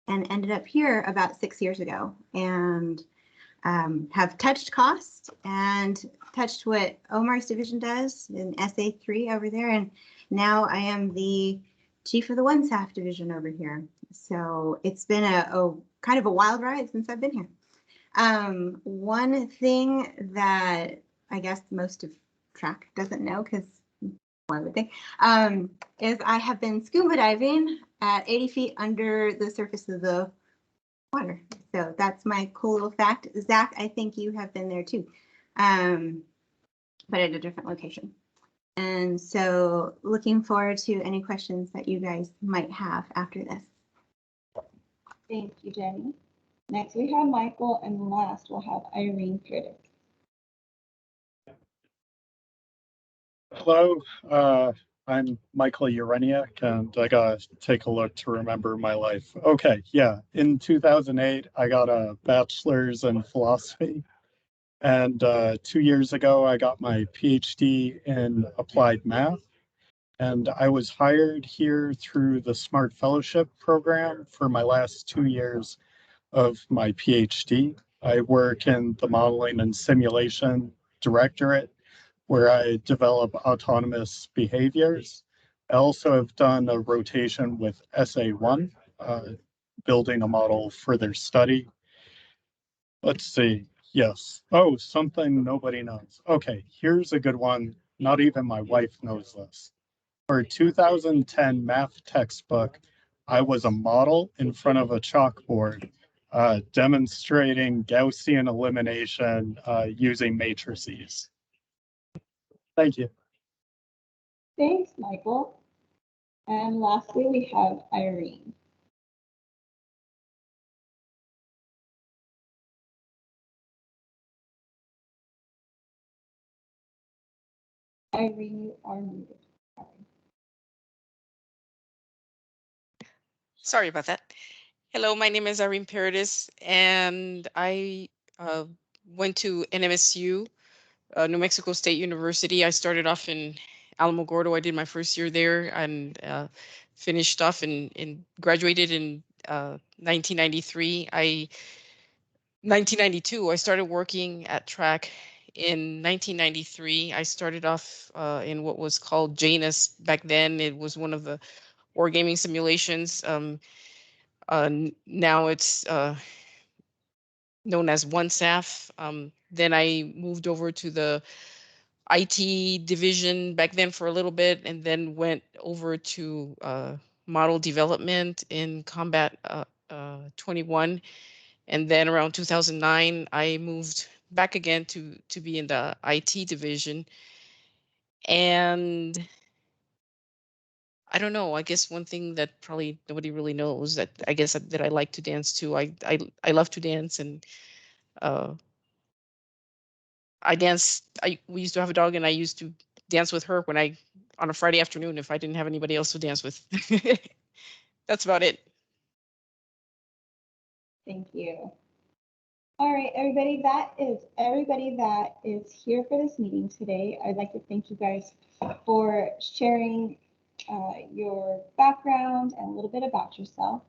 and ended up here about 6 years ago and have touched cost and touched what Omar's division does in SA3 over there. And now I am the chief of the one staff division over here. So it's been a kind of a wild ride since I've been here. One thing that I guess most of TRAC doesn't know, because why would they, is I have been scuba diving at 80 feet under the surface of the water. So that's my cool little fact. Zach, I think you have been there too, but at a different location. And so looking forward to any questions that you guys might have after this. Thank you, Jenny. Next we have Michael, and last we'll have Irene Curtis. Hello, I'm Michael Ureniak, and I gotta take a look to remember my life. Okay, yeah, in 2008, I got a bachelor's in philosophy, and 2 years ago, I got my PhD in applied math, and I was hired here through the Smart Fellowship program for my last 2 years of my PhD. I work in the Modeling and Simulation Directorate, where I develop autonomous behaviors. I also have done a rotation with SA1, building a model for their study. Let's see. Yes. Oh, something nobody knows. Okay, here's a good one. Not even my wife knows this. For a 2010 math textbook, I was a model in front of a chalkboard demonstrating Gaussian elimination using matrices. Thank you. Thanks, Michael. And lastly, we have Irene. Irene, you are muted. Sorry about that. Hello, my name is Irene Paradis, and I went to NMSU, New Mexico State University. I started off in Alamogordo. I did my first year there and finished off and graduated in 1993. 1992, I started working at TRAC. In 1993, I started off in what was called Janus. Back then, it was one of the wargaming simulations. Now it's known as OneSAF. Then I moved over to the IT division back then for a little bit, and then went over to model development in Combat 21. And then around 2009, I moved back again to be in the IT division. And I don't know. I guess one thing that probably nobody really knows that I guess that I like to dance too. I love to dance, and I dance. We used to have a dog, and I used to dance with her on a Friday afternoon if I didn't have anybody else to dance with. That's about it. Thank you. All right, everybody, that is everybody that is here for this meeting today. I'd like to thank you guys for sharing your background and a little bit about yourself.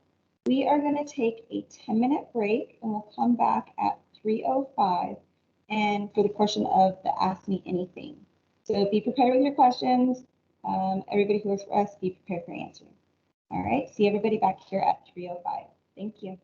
We are going to take a 10-minute break, and we'll come back at 3:05 and for the portion of the Ask Me Anything. So be prepared with your questions. Everybody who works for us, be prepared for answering. All right, see everybody back here at 3:05. Thank you.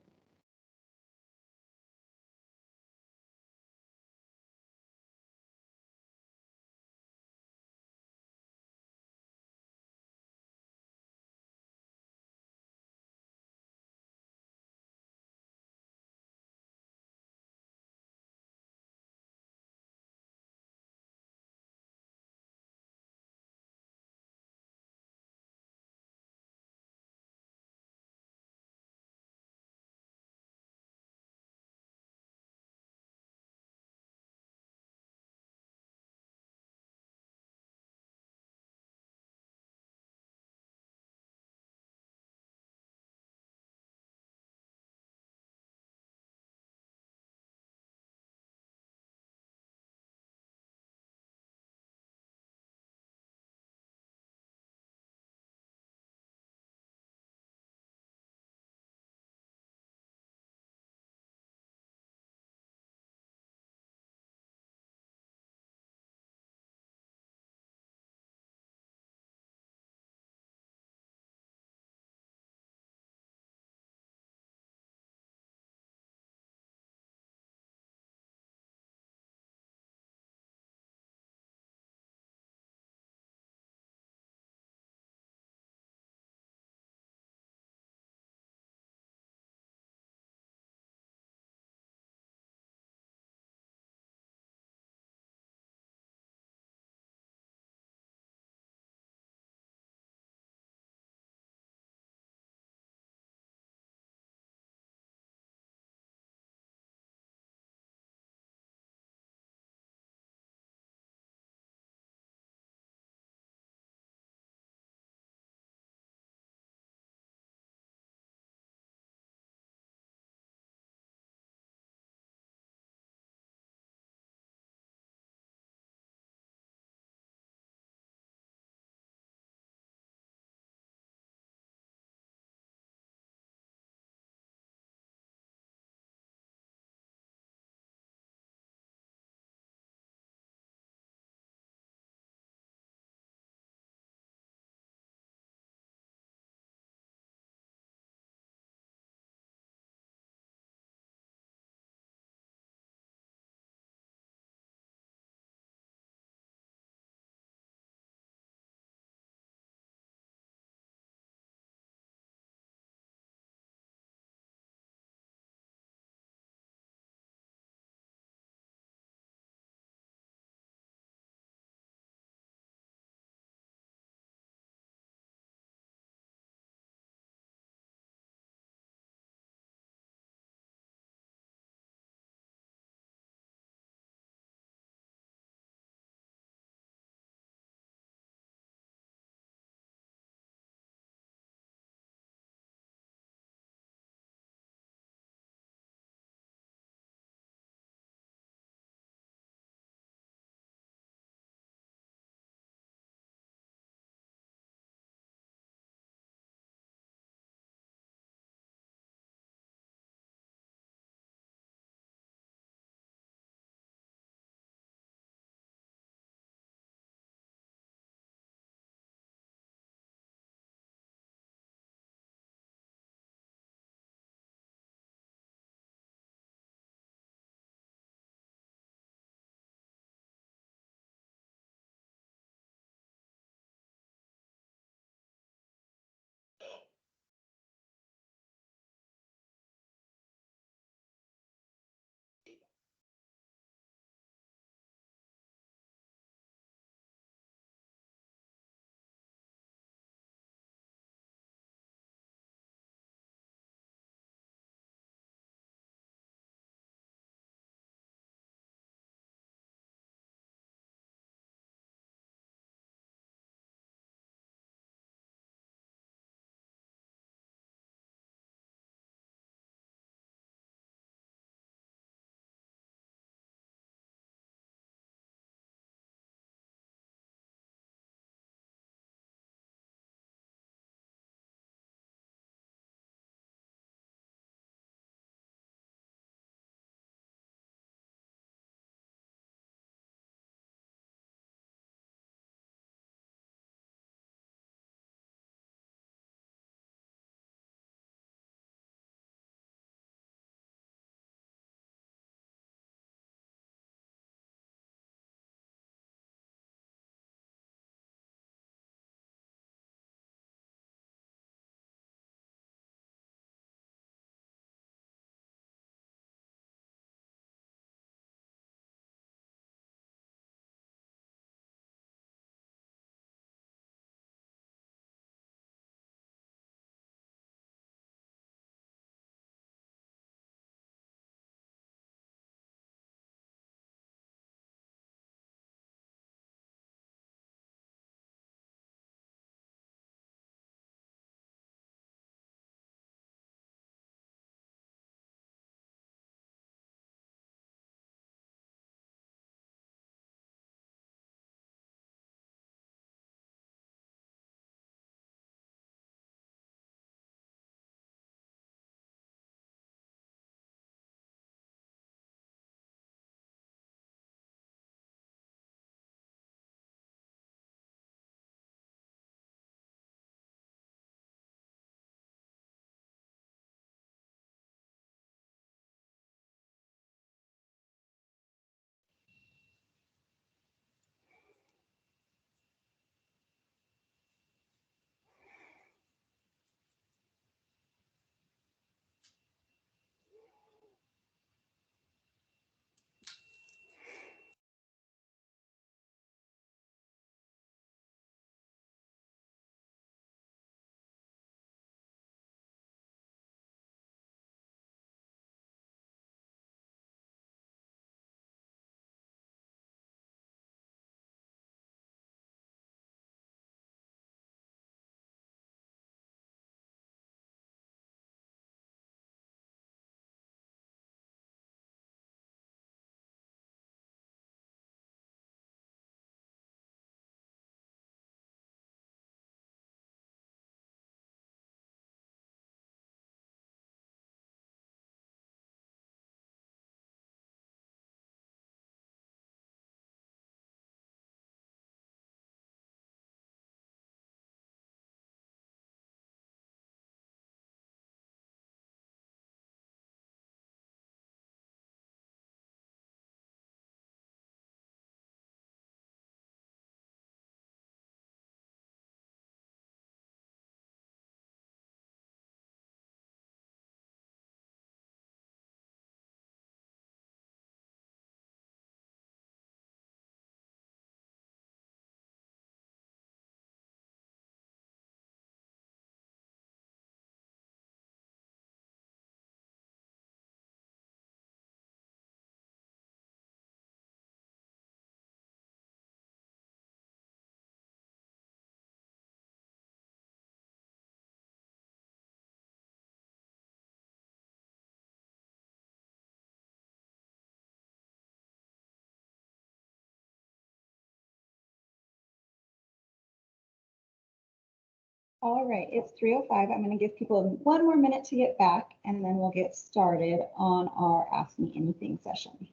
All right, it's 3:05. I'm going to give people 1 more minute to get back, and then we'll get started on our Ask Me Anything session.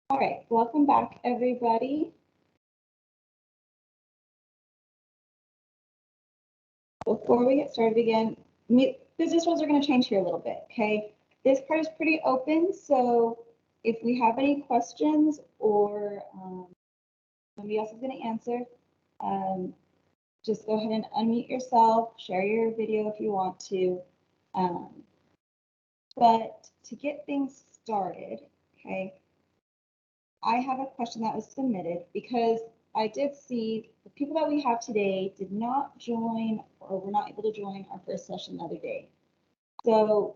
All right, welcome back, everybody. Before we get started again, business rules are going to change here a little bit, okay? This part is pretty open, so if we have any questions or somebody else is going to answer, just go ahead and unmute yourself, share your video if you want to. But to get things started, okay, I have a question that was submitted because I did see the people that we have today did not join or were not able to join our first session the other day. So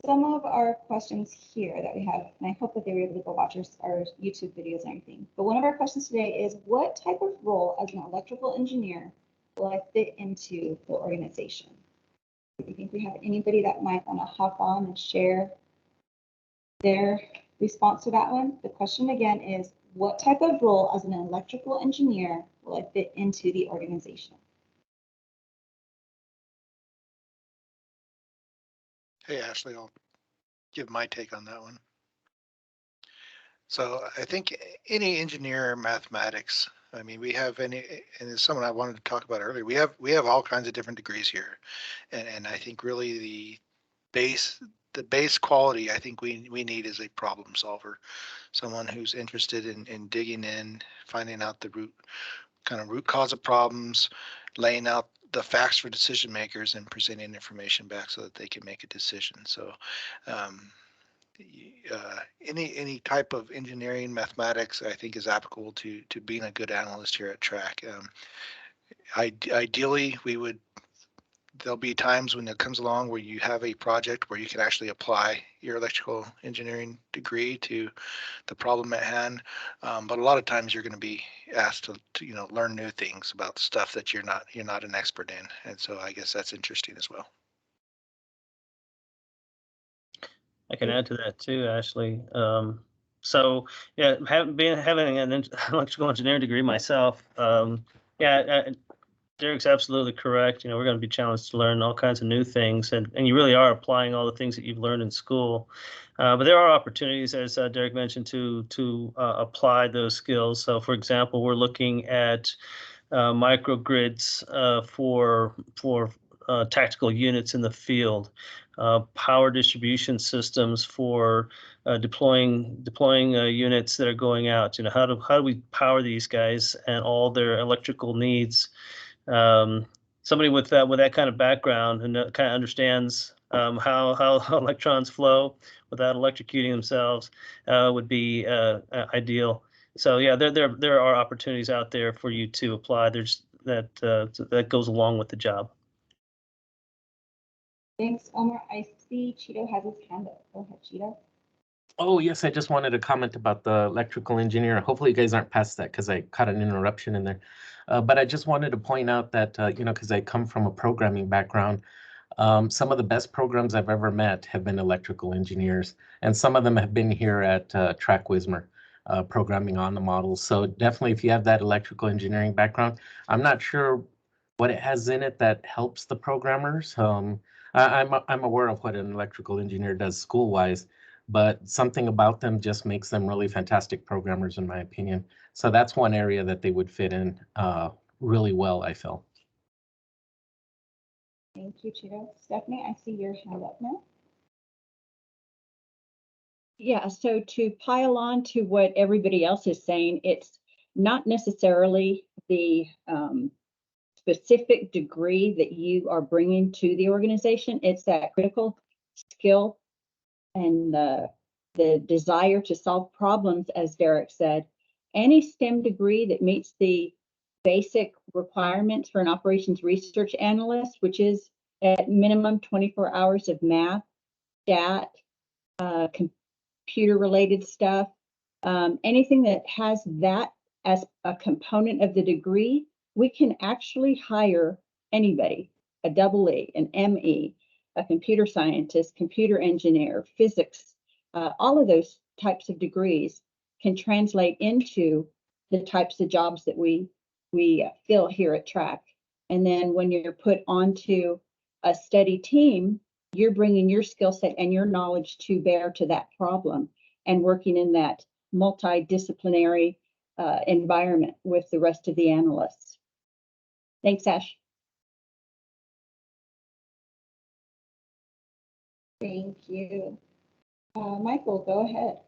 some of our questions here that we have, and I hope that they were able to go watch our YouTube videos and everything. But one of our questions today is, what type of role as an electrical engineer will I fit into the organization? Do you think we have anybody that might want to hop on and share their response to that one? The question again is, what type of role as an electrical engineer will I fit into the organization? Hey, Ashley, I'll give my take on that one. So I think any engineer or mathematics, I mean, we have and it's someone I wanted to talk about earlier. We have all kinds of different degrees here. And I think really the base quality I think we need is a problem solver, someone who's interested in digging in, finding out the root cause of problems, laying out the facts for decision makers and presenting information back so that they can make a decision. So any type of engineering mathematics I think is applicable to being a good analyst here at TRAC. Ideally there'll be times when it comes along where you have a project where you can actually apply your electrical engineering degree to the problem at hand. But a lot of times you're going to be asked to learn new things about stuff that you're not an expert in. And so I guess that's interesting as well. I can add to that too, Ashley. So yeah, having an electrical engineering degree myself, Derek's absolutely correct. We're going to be challenged to learn all kinds of new things, and you really are applying all the things that you've learned in school. But there are opportunities, as Derek mentioned, to apply those skills. So, for example, we're looking at microgrids for tactical units in the field, power distribution systems for deploying units that are going out. How do we power these guys and all their electrical needs? Somebody with that kind of background and kind of understands how electrons flow without electrocuting themselves would be ideal. So yeah, there are opportunities out there for you to apply. There's that goes along with the job. Thanks, Omar. I see Cheeto has his hand up. Go ahead, Cheeto. Oh, yes, I just wanted to comment about the electrical engineer. Hopefully you guys aren't past that because I caught an interruption in there. But I just wanted to point out that, because I come from a programming background, some of the best programs I've ever met have been electrical engineers, and some of them have been here at TRAC-WSMR, programming on the models. So definitely if you have that electrical engineering background, I'm not sure what it has in it that helps the programmers. I'm aware of what an electrical engineer does school-wise, but something about them just makes them really fantastic programmers, in my opinion. So that's one area that they would fit in really well, I feel. Thank you, Cheeto. Stephanie, I see your hand up now. Yeah, so to pile on to what everybody else is saying, it's not necessarily the specific degree that you are bringing to the organization. It's that critical skill and the desire to solve problems, as Derek said. Any STEM degree that meets the basic requirements for an operations research analyst, which is at minimum 24 hours of math, stat, computer-related stuff, anything that has that as a component of the degree, we can actually hire anybody, a AA, an ME, a computer scientist, computer engineer, physics, all of those types of degrees can translate into the types of jobs that we fill here at TRAC. And then when you're put onto a study team, you're bringing your skill set and your knowledge to bear to that problem and working in that multidisciplinary environment with the rest of the analysts. Thanks, Ash. Thank you. Michael, go ahead.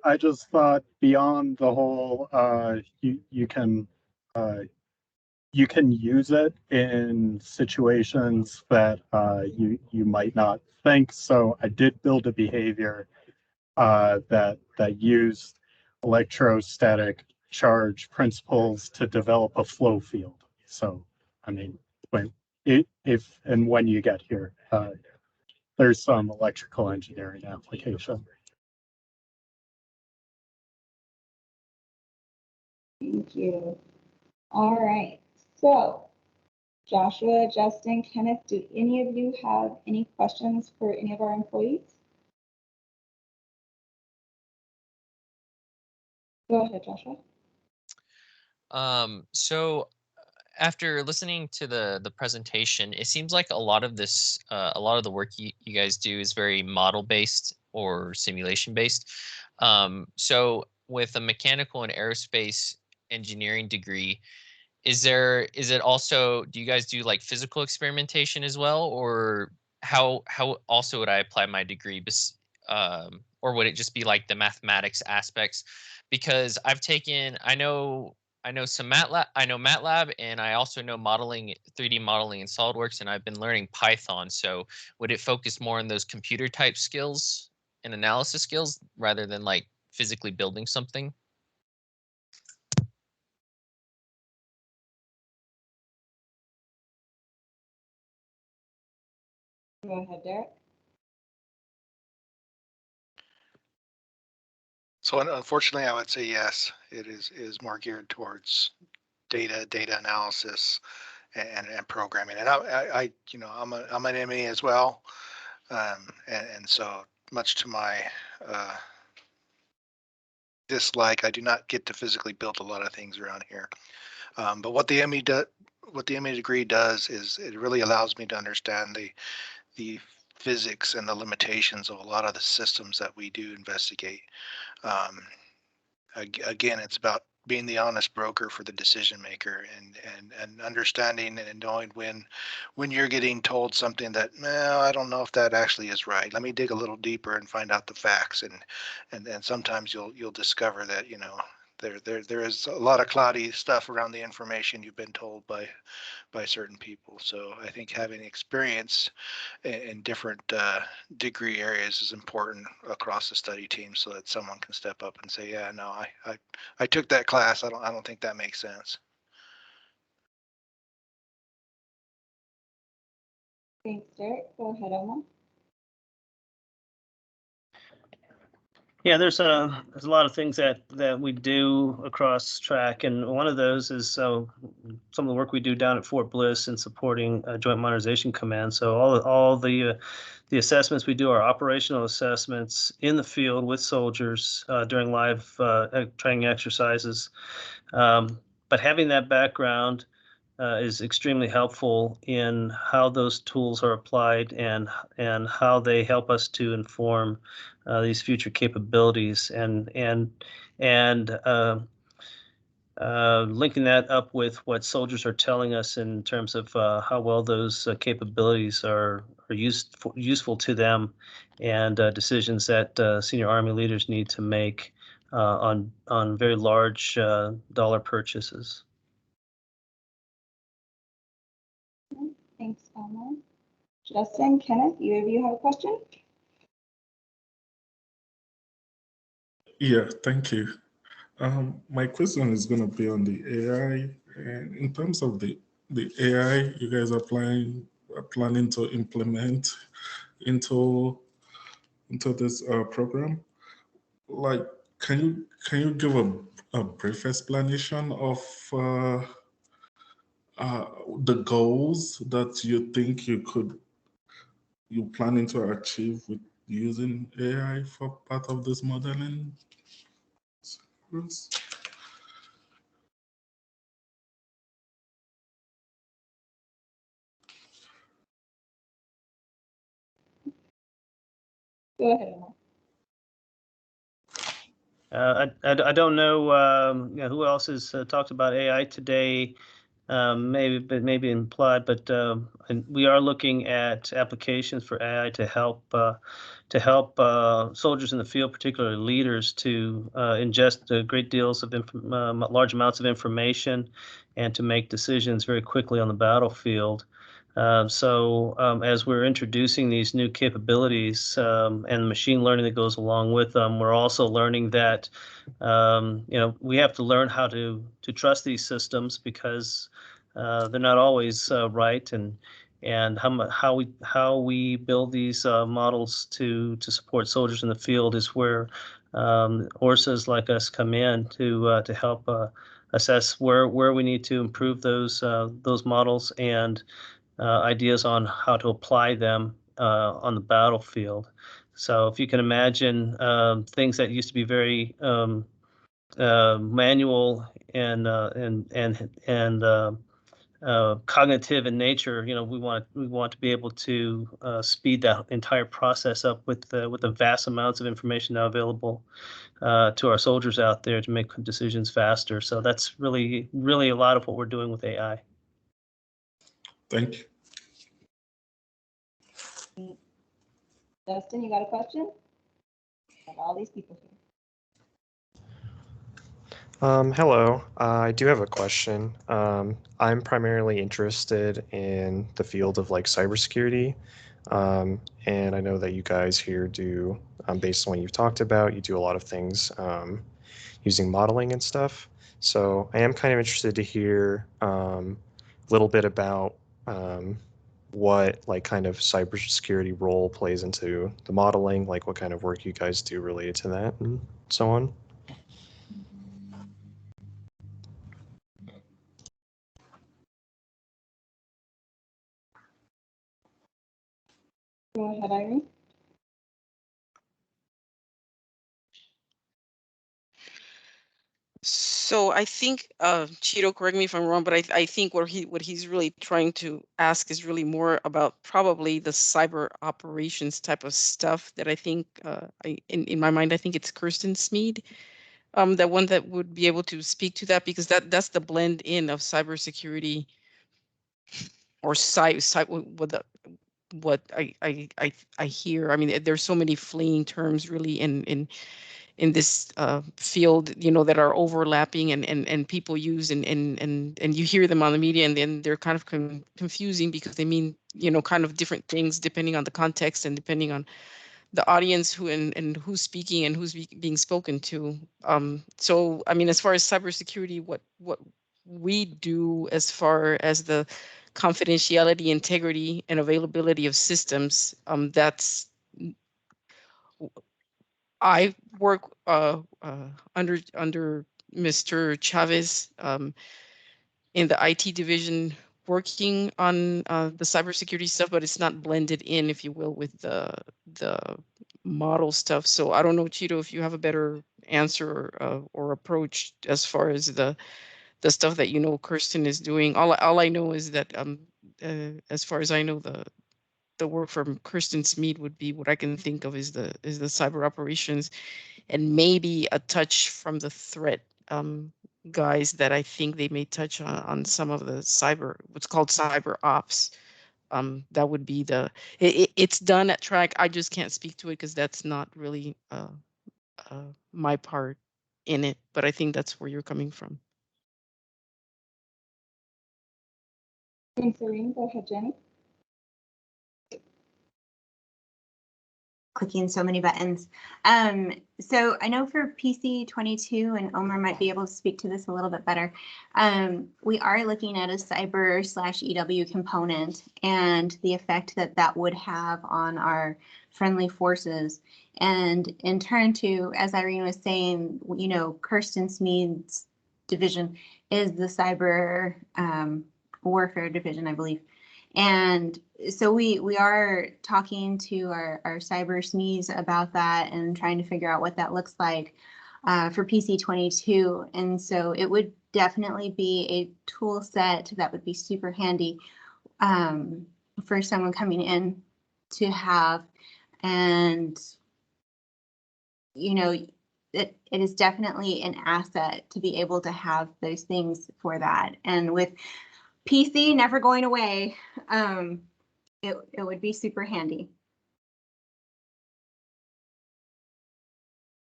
I just thought beyond the whole you can use it in situations that you might not think. So I did build a behavior that used electrostatic charge principles to develop a flow field. So I mean, if and when you get here, there's some electrical engineering application. Thank you. All right. So, Joshua, Justin, Kenneth, do any of you have any questions for any of our employees? Go ahead, Joshua. So after listening to the presentation, it seems like a lot of this, a lot of the work you guys do is very model based or simulation based. So with a mechanical and aerospace engineering degree, is it also, do you guys do like physical experimentation as well, or how also would I apply my degree, or would it just be like the mathematics aspects? Because I've taken, I know some MATLAB, I know MATLAB, and I also know modeling, 3D modeling in SolidWorks, and I've been learning Python. So would it focus more on those computer type skills and analysis skills rather than like physically building something? Go ahead, Derek. So unfortunately, I would say yes. It is more geared towards data analysis and programming. And I you know, I'm an ME as well, and so much to my dislike, I do not get to physically build a lot of things around here. But what the ME degree does is it really allows me to understand the physics and the limitations of a lot of the systems that we do investigate. Again, it's about being the honest broker for the decision maker and understanding and knowing when you're getting told something that, well, I don't know if that actually is right. Let me dig a little deeper and find out the facts. And then sometimes you'll discover that, you know, there is a lot of cloudy stuff around the information you've been told by certain people. So I think having experience in different degree areas is important across the study team, so that someone can step up and say, yeah, no, I took that class. I don't think that makes sense. Thanks, Derek. Go ahead, Omar. Yeah, there's a lot of things that we do across TRAC, and one of those is some of the work we do down at Fort Bliss in supporting Joint Modernization Command. So all the assessments we do are operational assessments in the field with soldiers during live training exercises. But having that background is extremely helpful in how those tools are applied and how they help us to inform these future capabilities and linking that up with what soldiers are telling us in terms of how well those capabilities are useful to them, and decisions that senior Army leaders need to make on very large dollar purchases. Thanks, Elmer. Justin, Kenneth, either of you have a question? Yeah, thank you. My question is going to be on the AI. And in terms of the AI you guys are planning to implement into this program, like, can you give a brief explanation of the goals that you think you're planning to achieve with using AI for part of this modeling? Go ahead, Emma. I don't know, who else has talked about AI today. Maybe implied, but and we are looking at applications for AI to help soldiers in the field, particularly leaders, to ingest great deals of large amounts of information and to make decisions very quickly on the battlefield. As we're introducing these new capabilities and the machine learning that goes along with them, we're also learning that we have to learn how to trust these systems, because they're not always right, and how we build these models to support soldiers in the field is where ORSAs like us come in to help assess where we need to improve those models and ideas on how to apply them on the battlefield. So if you can imagine things that used to be very manual and cognitive in nature, we want to be able to speed that entire process up with the vast amounts of information now available to our soldiers out there to make decisions faster. So that's really a lot of what we're doing with AI. Thank you. Justin, you got a question? Got all these people here. Hello, I do have a question. I'm primarily interested in the field of like cybersecurity. And I know that you guys here do, based on what you've talked about, you do a lot of things using modeling and stuff. So I am kind of interested to hear a little bit about what like kind of cybersecurity role plays into the modeling, like what kind of work you guys do related to that and so on. Go ahead, Irene. So I think, Cheeto, correct me if I'm wrong, but I think what he's really trying to ask is really more about probably the cyber operations type of stuff that I think, in my mind, I think it's Kirsten Smead, that one that would be able to speak to that, because that's the blend in of cybersecurity or what I hear. I mean, there's so many fleeing terms really in this field, that are overlapping and people use and you hear them on the media, and then they're kind of confusing because they mean, kind of different things depending on the context and depending on the audience who and who's speaking and who's being spoken to. So, I mean, as far as cybersecurity, what we do as far as the confidentiality, integrity, and availability of systems, that's I work under Mr. Chavez in the IT division, working on the cybersecurity stuff, but it's not blended in, if you will, with the model stuff. So I don't know, Cheeto, if you have a better answer or approach as far as the stuff that Kirsten is doing. All I know is that as far as I know, the work from Kirsten Smead would be what I can think of is the cyber operations, and maybe a touch from the threat guys that I think they may touch on some of the what's called cyber ops. That would be it's done at TRAC. I just can't speak to it because that's not really my part. in it, but I think that's where you're coming from. Thanks, Irene. Go ahead, Jenny. Clicking so many buttons. So I know for PC 22, and Omar might be able to speak to this a little bit better. We are looking at a cyber/EW component and the effect that that would have on our friendly forces. And in turn to, as Irene was saying, you know, Kirsten Smead's division is the cyber warfare division, I believe. And so we are talking to our cyber SMEs about that and trying to figure out what that looks like for PC 22. And so it would definitely be a tool set that would be super handy for someone coming in to have. And, you know, it is definitely an asset to be able to have those things for that. And with PC never going away, it would be super handy.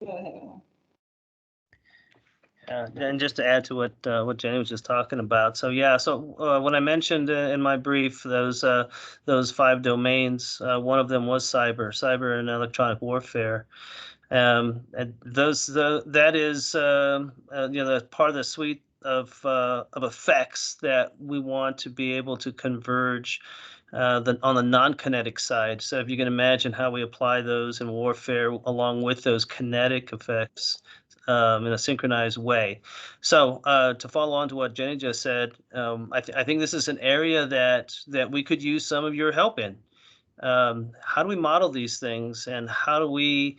Go ahead. And just to add to what Jenny was just talking about, so yeah, so when I mentioned in my brief those 5 domains, one of them was cyber and electronic warfare. And that is you know, that's part of the suite of effects that we want to be able to converge on the non-kinetic side. So if you can imagine how we apply those in warfare along with those kinetic effects in a synchronized way. So to follow on to what Jenny just said, I think this is an area that we could use some of your help in. How do we model these things, and how do we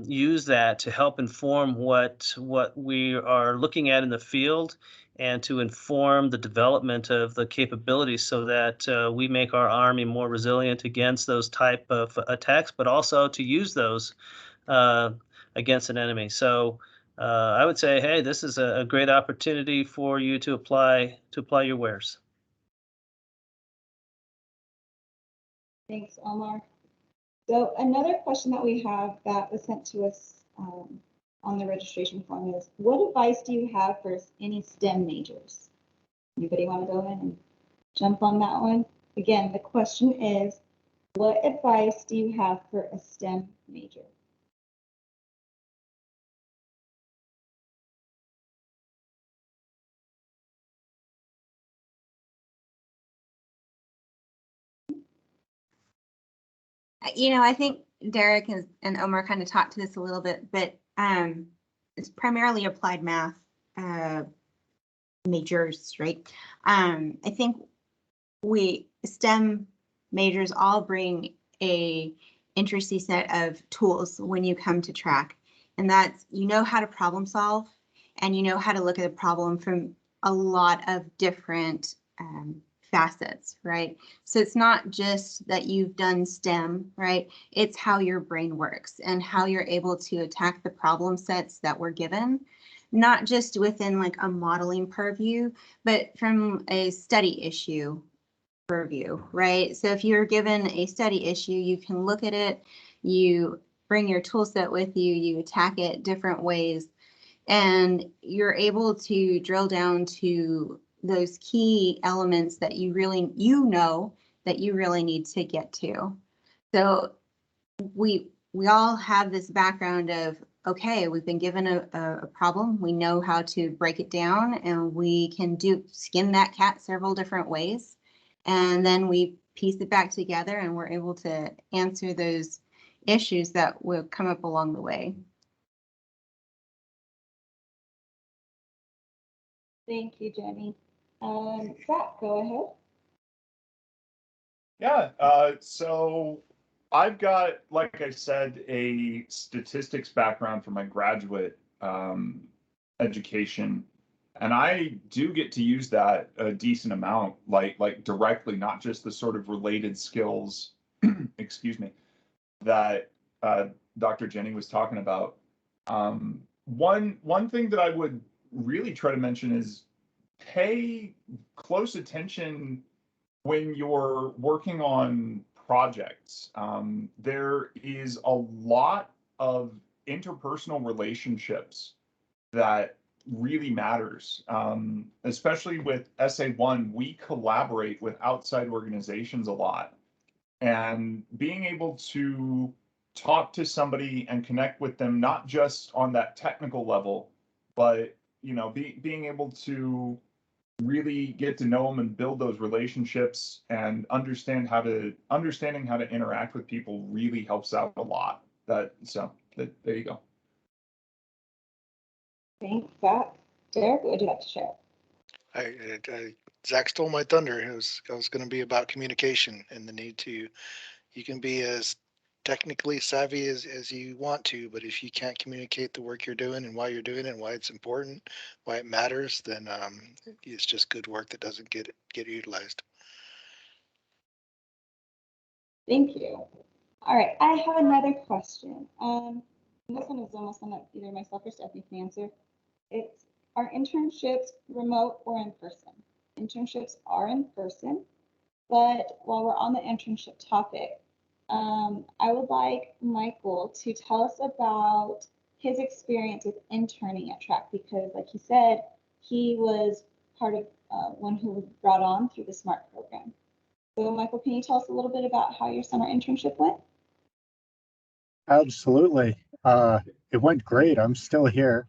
use that to help inform what we are looking at in the field, and to inform the development of the capabilities so that we make our Army more resilient against those type of attacks, but also to use those against an enemy. So I would say, hey, this is a great opportunity for you to apply your wares. Thanks, Omar. So another question that we have that was sent to us on the registration form is, what advice do you have for any STEM majors? Anybody want to go ahead and jump on that one? Again, the question is, what advice do you have for a STEM major? You know, I think Derek and Omar kind of talked to this a little bit, but it's primarily applied math majors, right? I think STEM majors all bring a interesting set of tools when you come to TRAC, and that's, you know, how to problem solve, and you know how to look at a problem from a lot of different facets, right? So it's not just that you've done STEM, right? It's how your brain works and how you're able to attack the problem sets that were given, not just within like a modeling purview, but from a study issue purview, right? So if you're given a study issue, you can look at it, you bring your tool set with you, you attack it different ways, and you're able to drill down to those key elements that you really, that you really need to get to. So we all have this background of, okay, we've been given a problem, we know how to break it down, and we can skin that cat several different ways. And then we piece it back together and we're able to answer those issues that will come up along the way. Thank you, Jenny. Zach, go ahead. Yeah, so I've got, like I said, a statistics background from my graduate education, and I do get to use that a decent amount, like directly, not just the sort of related skills, excuse me, that Dr. Jenny was talking about. One thing that I would really try to mention is pay close attention when you're working on projects. There is a lot of interpersonal relationships that really matters. Especially with SA1, we collaborate with outside organizations a lot. And being able to talk to somebody and connect with them, not just on that technical level, but being able to really get to know them and build those relationships and understanding how to interact with people really helps out a lot. There you go. Thanks, Zach. Derek, what would you like to share? Zach stole my thunder. I was going to be about communication and the need to. You can be as technically savvy as you want to, but if you can't communicate the work you're doing and why you're doing it and why it's important, why it matters, then it's just good work that doesn't get utilized. Thank you. All right, I have another question. This one is almost one that either myself or Stephanie can answer. Are internships remote or in person? Internships are in person, but while we're on the internship topic, I would like Michael to tell us about his experience with interning at TRAC, because like he said, he was part of one who was brought on through the SMART program. So Michael, can you tell us a little bit about how your summer internship went? Absolutely. It went great. I'm still here.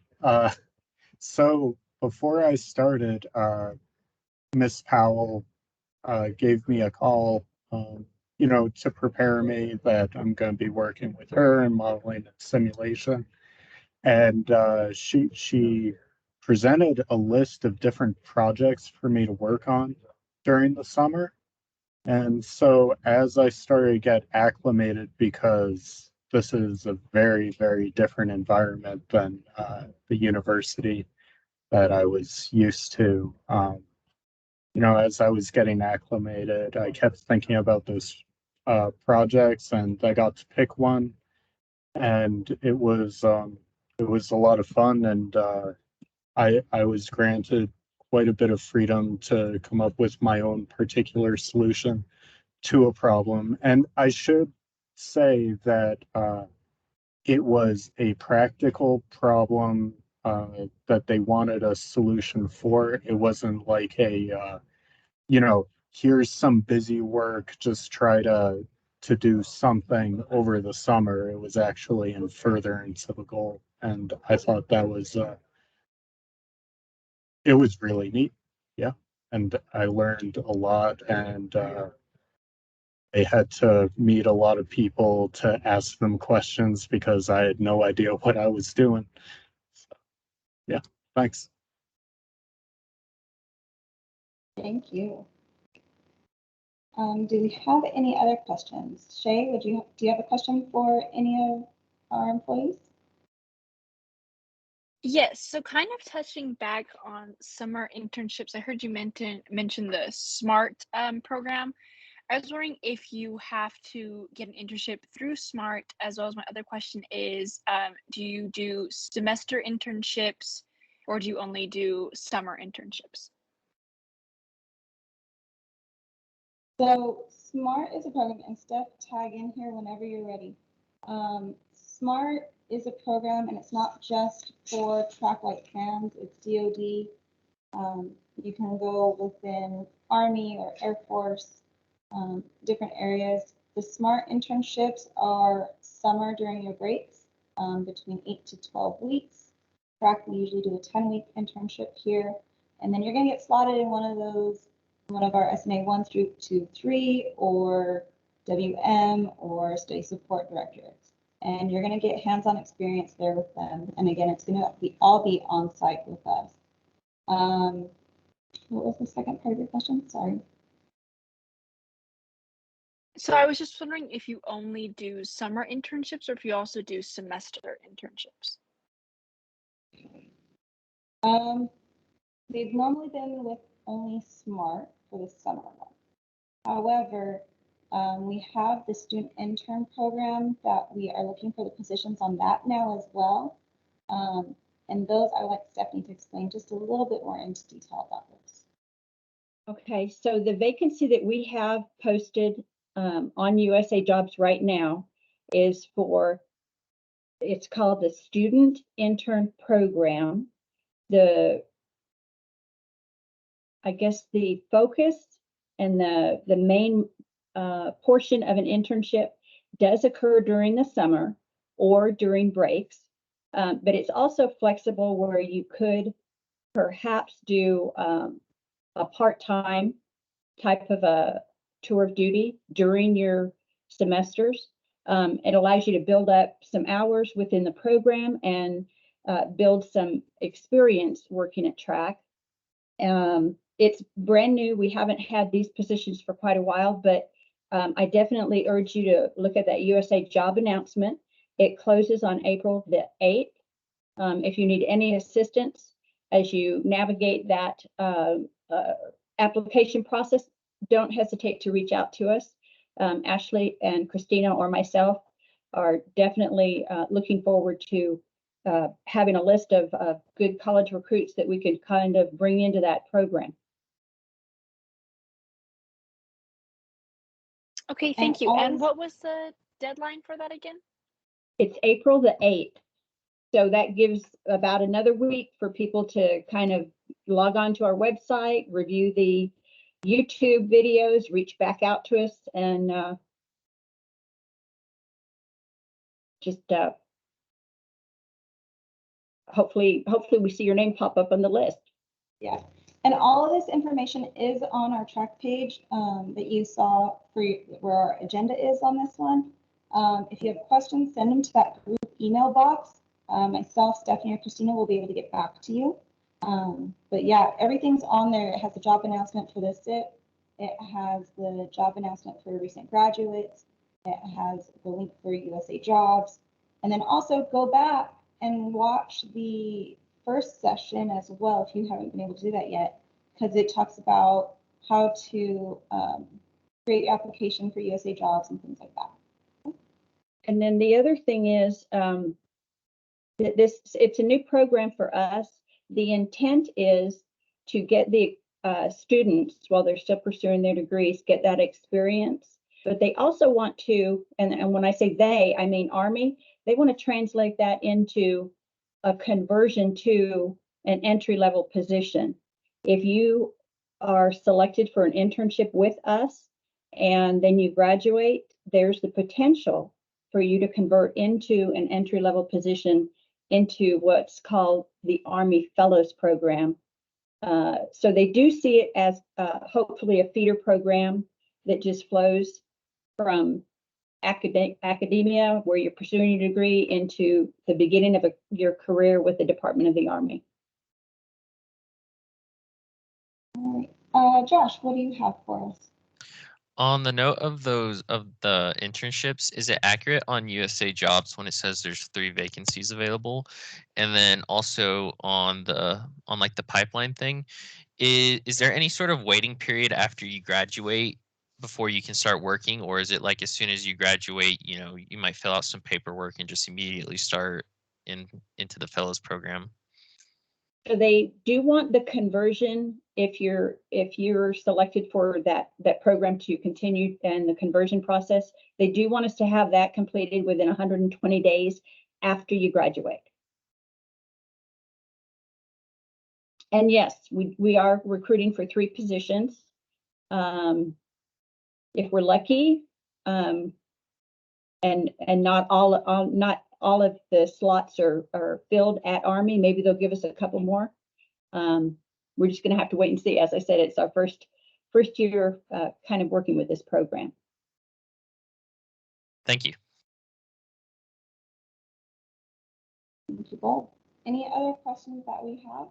So before I started, Miss Powell gave me a call, to prepare me that I'm going to be working with her in modeling and simulation. And she presented a list of different projects for me to work on during the summer. And so as I started to get acclimated, because this is a very, very different environment than the university that I was used to. As I was getting acclimated, I kept thinking about those projects, and I got to pick one, and it was a lot of fun, and I was granted quite a bit of freedom to come up with my own particular solution to a problem. And I should say that it was a practical problem that they wanted a solution for. It wasn't like here's some busy work, just try to do something over the summer. It was actually in furtherance of a goal. And I thought that was it was really neat. Yeah. And I learned a lot, and I had to meet a lot of people to ask them questions because I had no idea what I was doing. So, yeah, thanks. Thank you. Do we have any other questions? Shay, do you have a question for any of our employees? Yes, so kind of touching back on summer internships, I heard you mention the SMART program. I was wondering if you have to get an internship through SMART, as well as my other question is, do you do semester internships or do you only do summer internships? So SMART is a program, and Steph, tag in here whenever you're ready. SMART is a program, and it's not just for TRAC White Sands, it's DoD. You can go within Army or Air Force, different areas. The SMART internships are summer during your breaks, between 8 to 12 weeks. TRAC, we usually do a 10-week internship here, and then you're going to get slotted in one of our SNA 1 through 3 or WM or study support directorates. And you're going to get hands-on experience there with them. And again, it's going to all be on site with us. What was the second part of your question? Sorry. So I was just wondering if you only do summer internships or if you also do semester internships. They've normally been with only SMART for the summer one. However, we have the student intern program that we are looking for the positions on that now as well. And those I would like Stephanie to explain just a little bit more into detail about those. Okay, so the vacancy that we have posted on USA Jobs right now is it's called the Student Intern Program. I guess the focus and the main portion of an internship does occur during the summer or during breaks, but it's also flexible where you could perhaps do a part-time type of a tour of duty during your semesters. It allows you to build up some hours within the program and build some experience working at TRAC. It's brand new. We haven't had these positions for quite a while, but I definitely urge you to look at that USA job announcement. It closes on April the 8th. If you need any assistance as you navigate that application process, don't hesitate to reach out to us. Ashley and Christina or myself are definitely looking forward to having a list of good college recruits that we can kind of bring into that program. Okay, thank you. And what was the deadline for that again? It's April the 8th. So that gives about another week for people to kind of log on to our website, review the YouTube videos, reach back out to us, and just hopefully we see your name pop up on the list. Yeah, and all of this information is on our TRAC page that you saw where our agenda is on this one. If you have questions, send them to that group email box. Myself, Stephanie, or Christina will be able to get back to you. But yeah, everything's on there. It has a job announcement for the SIP. It has the job announcement for recent graduates. It has the link for USA Jobs. And then also go back and watch the first session as well if you haven't been able to do that yet, because it talks about how to create your application for USA Jobs and things like that. And then the other thing is it's a new program for us. The intent is to get the students, while they're still pursuing their degrees, get that experience. But they also want to, and when I say they, I mean Army, they want to translate that into a conversion to an entry-level position. If you are selected for an internship with us and then you graduate, there's the potential for you to convert into an entry-level position into what's called the Army Fellows Program. So they do see it as hopefully a feeder program that just flows from academia, where you're pursuing your degree, into the beginning of your career with the Department of the Army. All right. Josh, what do you have for us? On the note of the internships, is it accurate on USA Jobs when it says there's 3 vacancies available? And then also on like the pipeline thing, is there any sort of waiting period after you graduate before you can start working, or is it like as soon as you graduate, you might fill out some paperwork and just immediately start into the fellows program? So they do want the conversion if you're selected for that program to continue and the conversion process. They do want us to have that completed within 120 days after you graduate. And yes, we are recruiting for 3 positions. If we're lucky, and not all of the slots are filled at Army, maybe they'll give us a couple more. We're just going to have to wait and see. As I said, it's our first year kind of working with this program. Thank you. Thank you both. Any other questions that we have?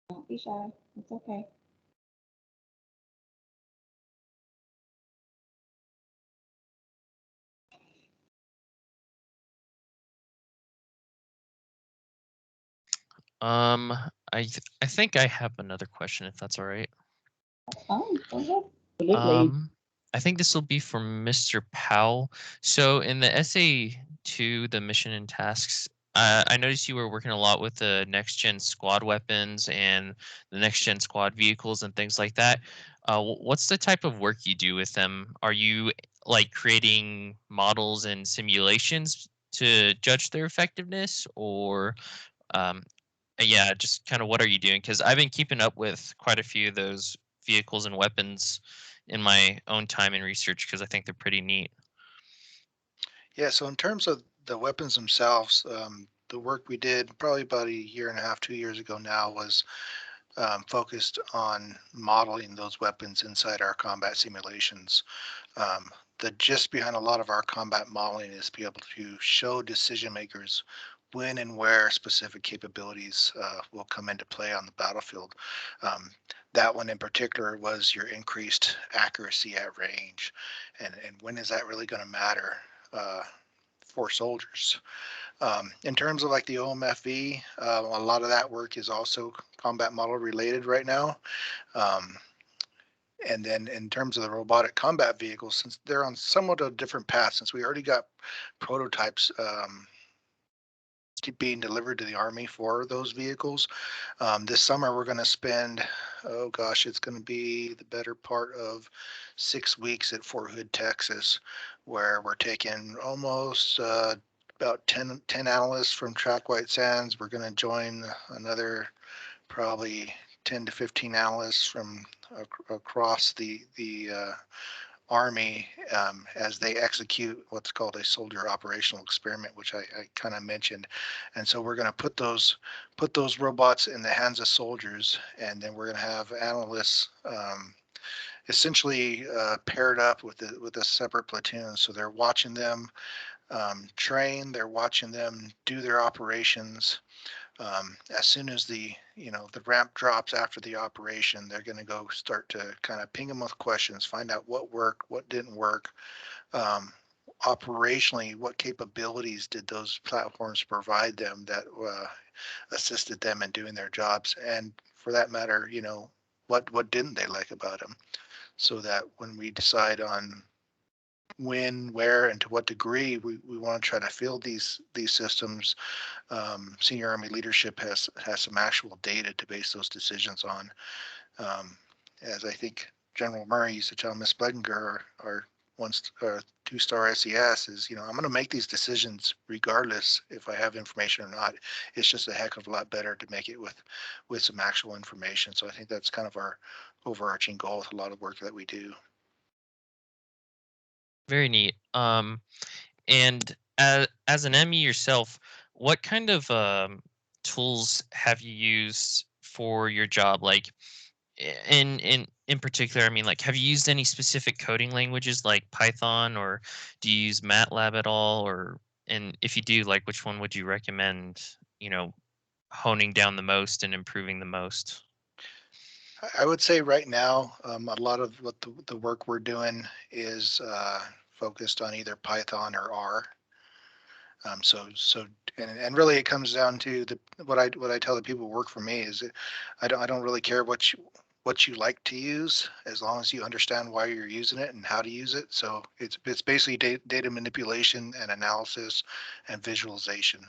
Don't be shy. It's okay. I think I have another question, if that's all right. That's fine. Go ahead. Absolutely. I think this will be for Mr. Powell. So in the SA2, the mission and tasks, I noticed you were working a lot with the next gen squad weapons and the next gen squad vehicles and things like that. What's the type of work you do with them? Are you like creating models and simulations to judge their effectiveness, or yeah, just kind of what are you doing? Because I've been keeping up with quite a few of those vehicles and weapons in my own time in research because I think they're pretty neat. Yeah, so in terms of the weapons themselves, the work we did probably about a year and a half, 2 years ago now was focused on modeling those weapons inside our combat simulations. The gist behind a lot of our combat modeling is to be able to show decision makers when and where specific capabilities will come into play on the battlefield. That one in particular was your increased accuracy at range, and when is that really going to matter for soldiers? In terms of like the OMFV, a lot of that work is also combat model related right now. And then in terms of the robotic combat vehicles, since they're on somewhat of a different path, since we already got prototypes being delivered to the Army for those vehicles, this summer we're going to spend, oh gosh, it's going to be the better part of 6 weeks at Fort Hood, Texas, where we're taking almost about 10 analysts from TRAC-White Sands. We're going to join another probably 10 to 15 analysts from across the Army as they execute what's called a soldier operational experiment, which I kind of mentioned. And so we're going to put those robots in the hands of soldiers, and then we're going to have analysts essentially paired up with a separate platoon. So they're watching them train, they're watching them do their operations. As soon as the ramp drops after the operation, they're going to go start to kind of ping them with questions, find out what worked, what didn't work. Operationally, what capabilities did those platforms provide them that assisted them in doing their jobs, and for that matter, what didn't they like about them, so that when we decide on when, where, and to what degree we want to try to field these systems, senior Army leadership has some actual data to base those decisions on. As I think General Murray used to tell Miss Bedinger, our two-star SES, is, I'm going to make these decisions regardless if I have information or not. It's just a heck of a lot better to make it with some actual information. So I think that's kind of our overarching goal with a lot of work that we do. Very neat. And as an ME yourself, what kind of tools have you used for your job? Like in particular, I mean, like, have you used any specific coding languages like Python, or do you use MATLAB at all? And if you do, like, which one would you recommend, honing down the most and improving the most? I would say right now, a lot of what the work we're doing is focused on either Python or R. And really it comes down to what I tell the people who work for me is I don't really care what you like to use, as long as you understand why you're using it and how to use it. So it's basically data manipulation and analysis and visualization.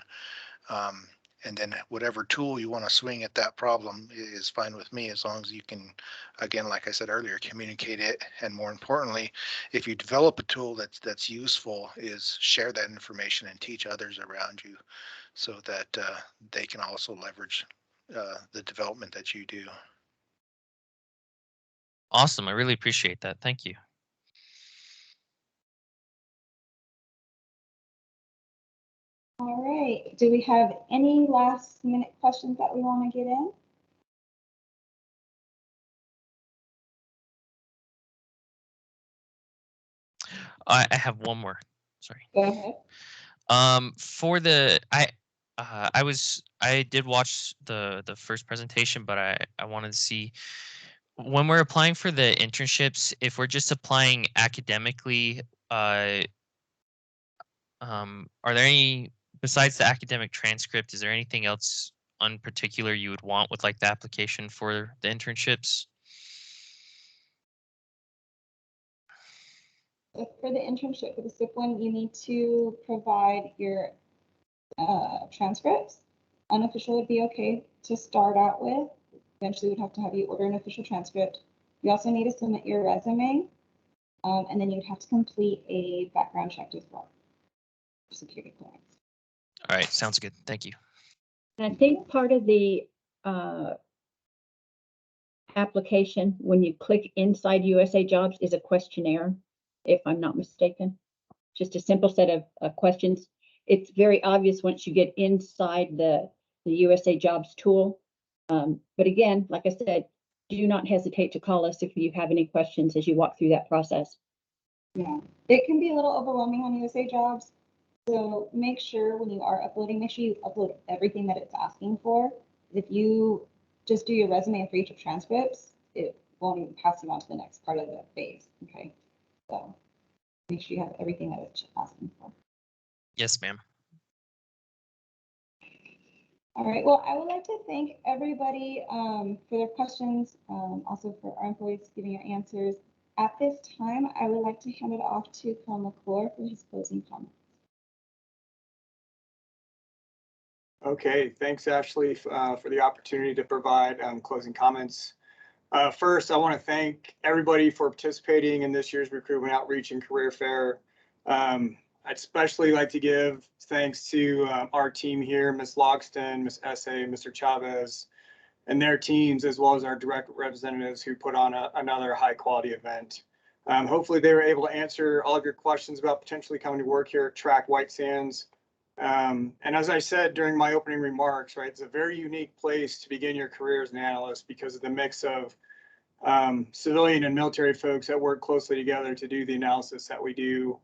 And then whatever tool you want to swing at that problem is fine with me, as long as you can, again, like I said earlier, communicate it. And more importantly, if you develop a tool that's useful, is share that information and teach others around you, so that they can also leverage the development that you do. Awesome. I really appreciate that. Thank you. All right. Do we have any last minute questions that we want to get in? I have one more. Sorry. Go ahead. For the I did watch the first presentation, but I wanted to see, when we're applying for the internships, if we're just applying academically, are there any, besides the academic transcript, is there anything else in particular you would want with, like, the application for the internships? For the internship, for the SIP one, you need to provide your transcripts. Unofficial would be okay to start out with. Eventually, we'd have to have you order an official transcript. You also need to submit your resume, and then you'd have to complete a background check as well for security clearance. All right, sounds good. Thank you. And I think part of the application, when you click inside USA Jobs, is a questionnaire, if I'm not mistaken. Just a simple set of questions. It's very obvious once you get inside the USA Jobs tool. But again, like I said, do not hesitate to call us if you have any questions as you walk through that process. Yeah, it can be a little overwhelming on USA Jobs. So make sure when you are uploading, make sure you upload everything that it's asking for. If you just do your resume for each of transcripts, it won't even pass you on to the next part of the phase. Okay, so make sure you have everything that it's asking for. Yes, ma'am. All right, well, I would like to thank everybody for their questions, also for our employees giving your answers. At this time, I would like to hand it off to Colonel McClure for his closing comments. Okay, thanks, Ashley, for the opportunity to provide closing comments. First, I want to thank everybody for participating in this year's Recruitment Outreach and Career Fair. I'd especially like to give thanks to our team here, Ms. Logston, Ms. Essay, Mr. Chavez, and their teams, as well as our direct representatives who put on another high quality event. Hopefully they were able to answer all of your questions about potentially coming to work here at TRAC White Sands. And as I said during my opening remarks, right, it's a very unique place to begin your career as an analyst because of the mix of civilian and military folks that work closely together to do the analysis that we do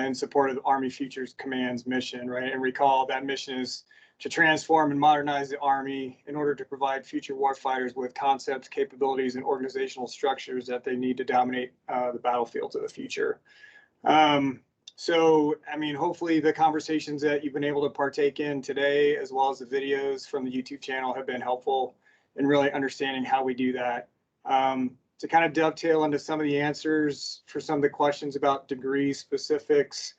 in support of the Army Futures Command's mission, right? And recall that mission is to transform and modernize the Army in order to provide future warfighters with concepts, capabilities, and organizational structures that they need to dominate the battlefields of the future. So, I mean, hopefully the conversations that you've been able to partake in today, as well as the videos from the YouTube channel, have been helpful in really understanding how we do that. To kind of dovetail into some of the answers for some of the questions about degree specifics,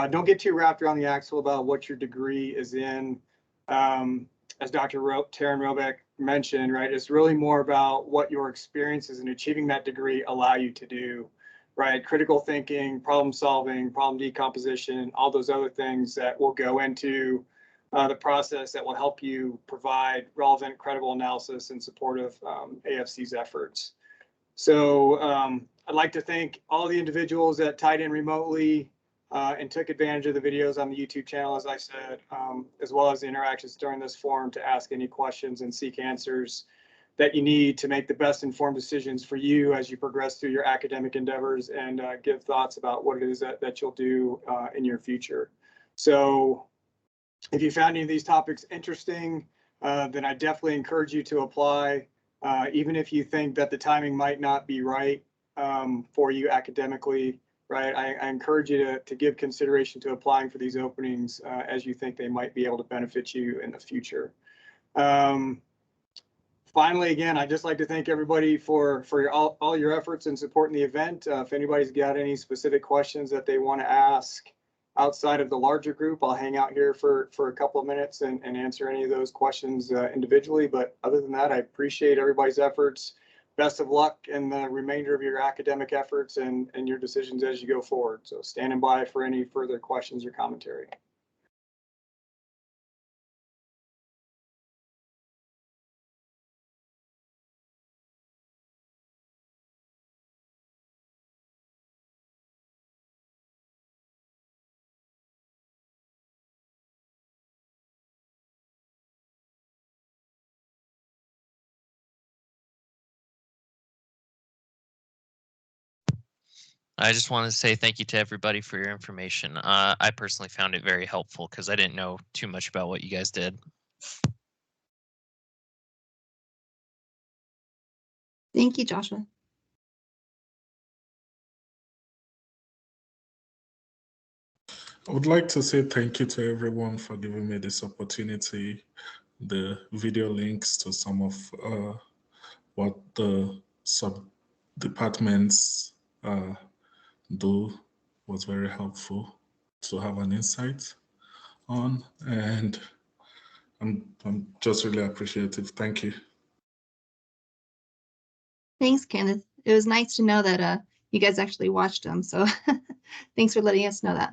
don't get too wrapped around the axle about what your degree is in. As Dr. Taryn Robeck mentioned, right, it's really more about what your experiences in achieving that degree allow you to do, right? Critical thinking, problem solving, problem decomposition, all those other things that will go into the process that will help you provide relevant, credible analysis in support of AFC's efforts. So I'd like to thank all the individuals that tied in remotely and took advantage of the videos on the YouTube channel, as I said, as well as the interactions during this forum to ask any questions and seek answers that you need to make the best informed decisions for you as you progress through your academic endeavors and give thoughts about what it is that you'll do in your future. So if you found any of these topics interesting, then I definitely encourage you to apply. Even if you think that the timing might not be right for you academically, right? I encourage you to give consideration to applying for these openings as you think they might be able to benefit you in the future. Finally, again, I'd just like to thank everybody for all your efforts in supporting the event. If anybody's got any specific questions that they want to ask outside of the larger group, I'll hang out here for a couple of minutes and answer any of those questions individually. But other than that, I appreciate everybody's efforts. Best of luck in the remainder of your academic efforts and your decisions as you go forward. So standing by for any further questions or commentary. I just want to say thank you to everybody for your information. I personally found it very helpful because I didn't know too much about what you guys did. Thank you, Joshua. I would like to say thank you to everyone for giving me this opportunity. The video links to some of what the sub-departments do was very helpful to have an insight on, and I'm just really appreciative. Thank you. Thanks, Kenneth. It was nice to know that you guys actually watched them. So thanks for letting us know that.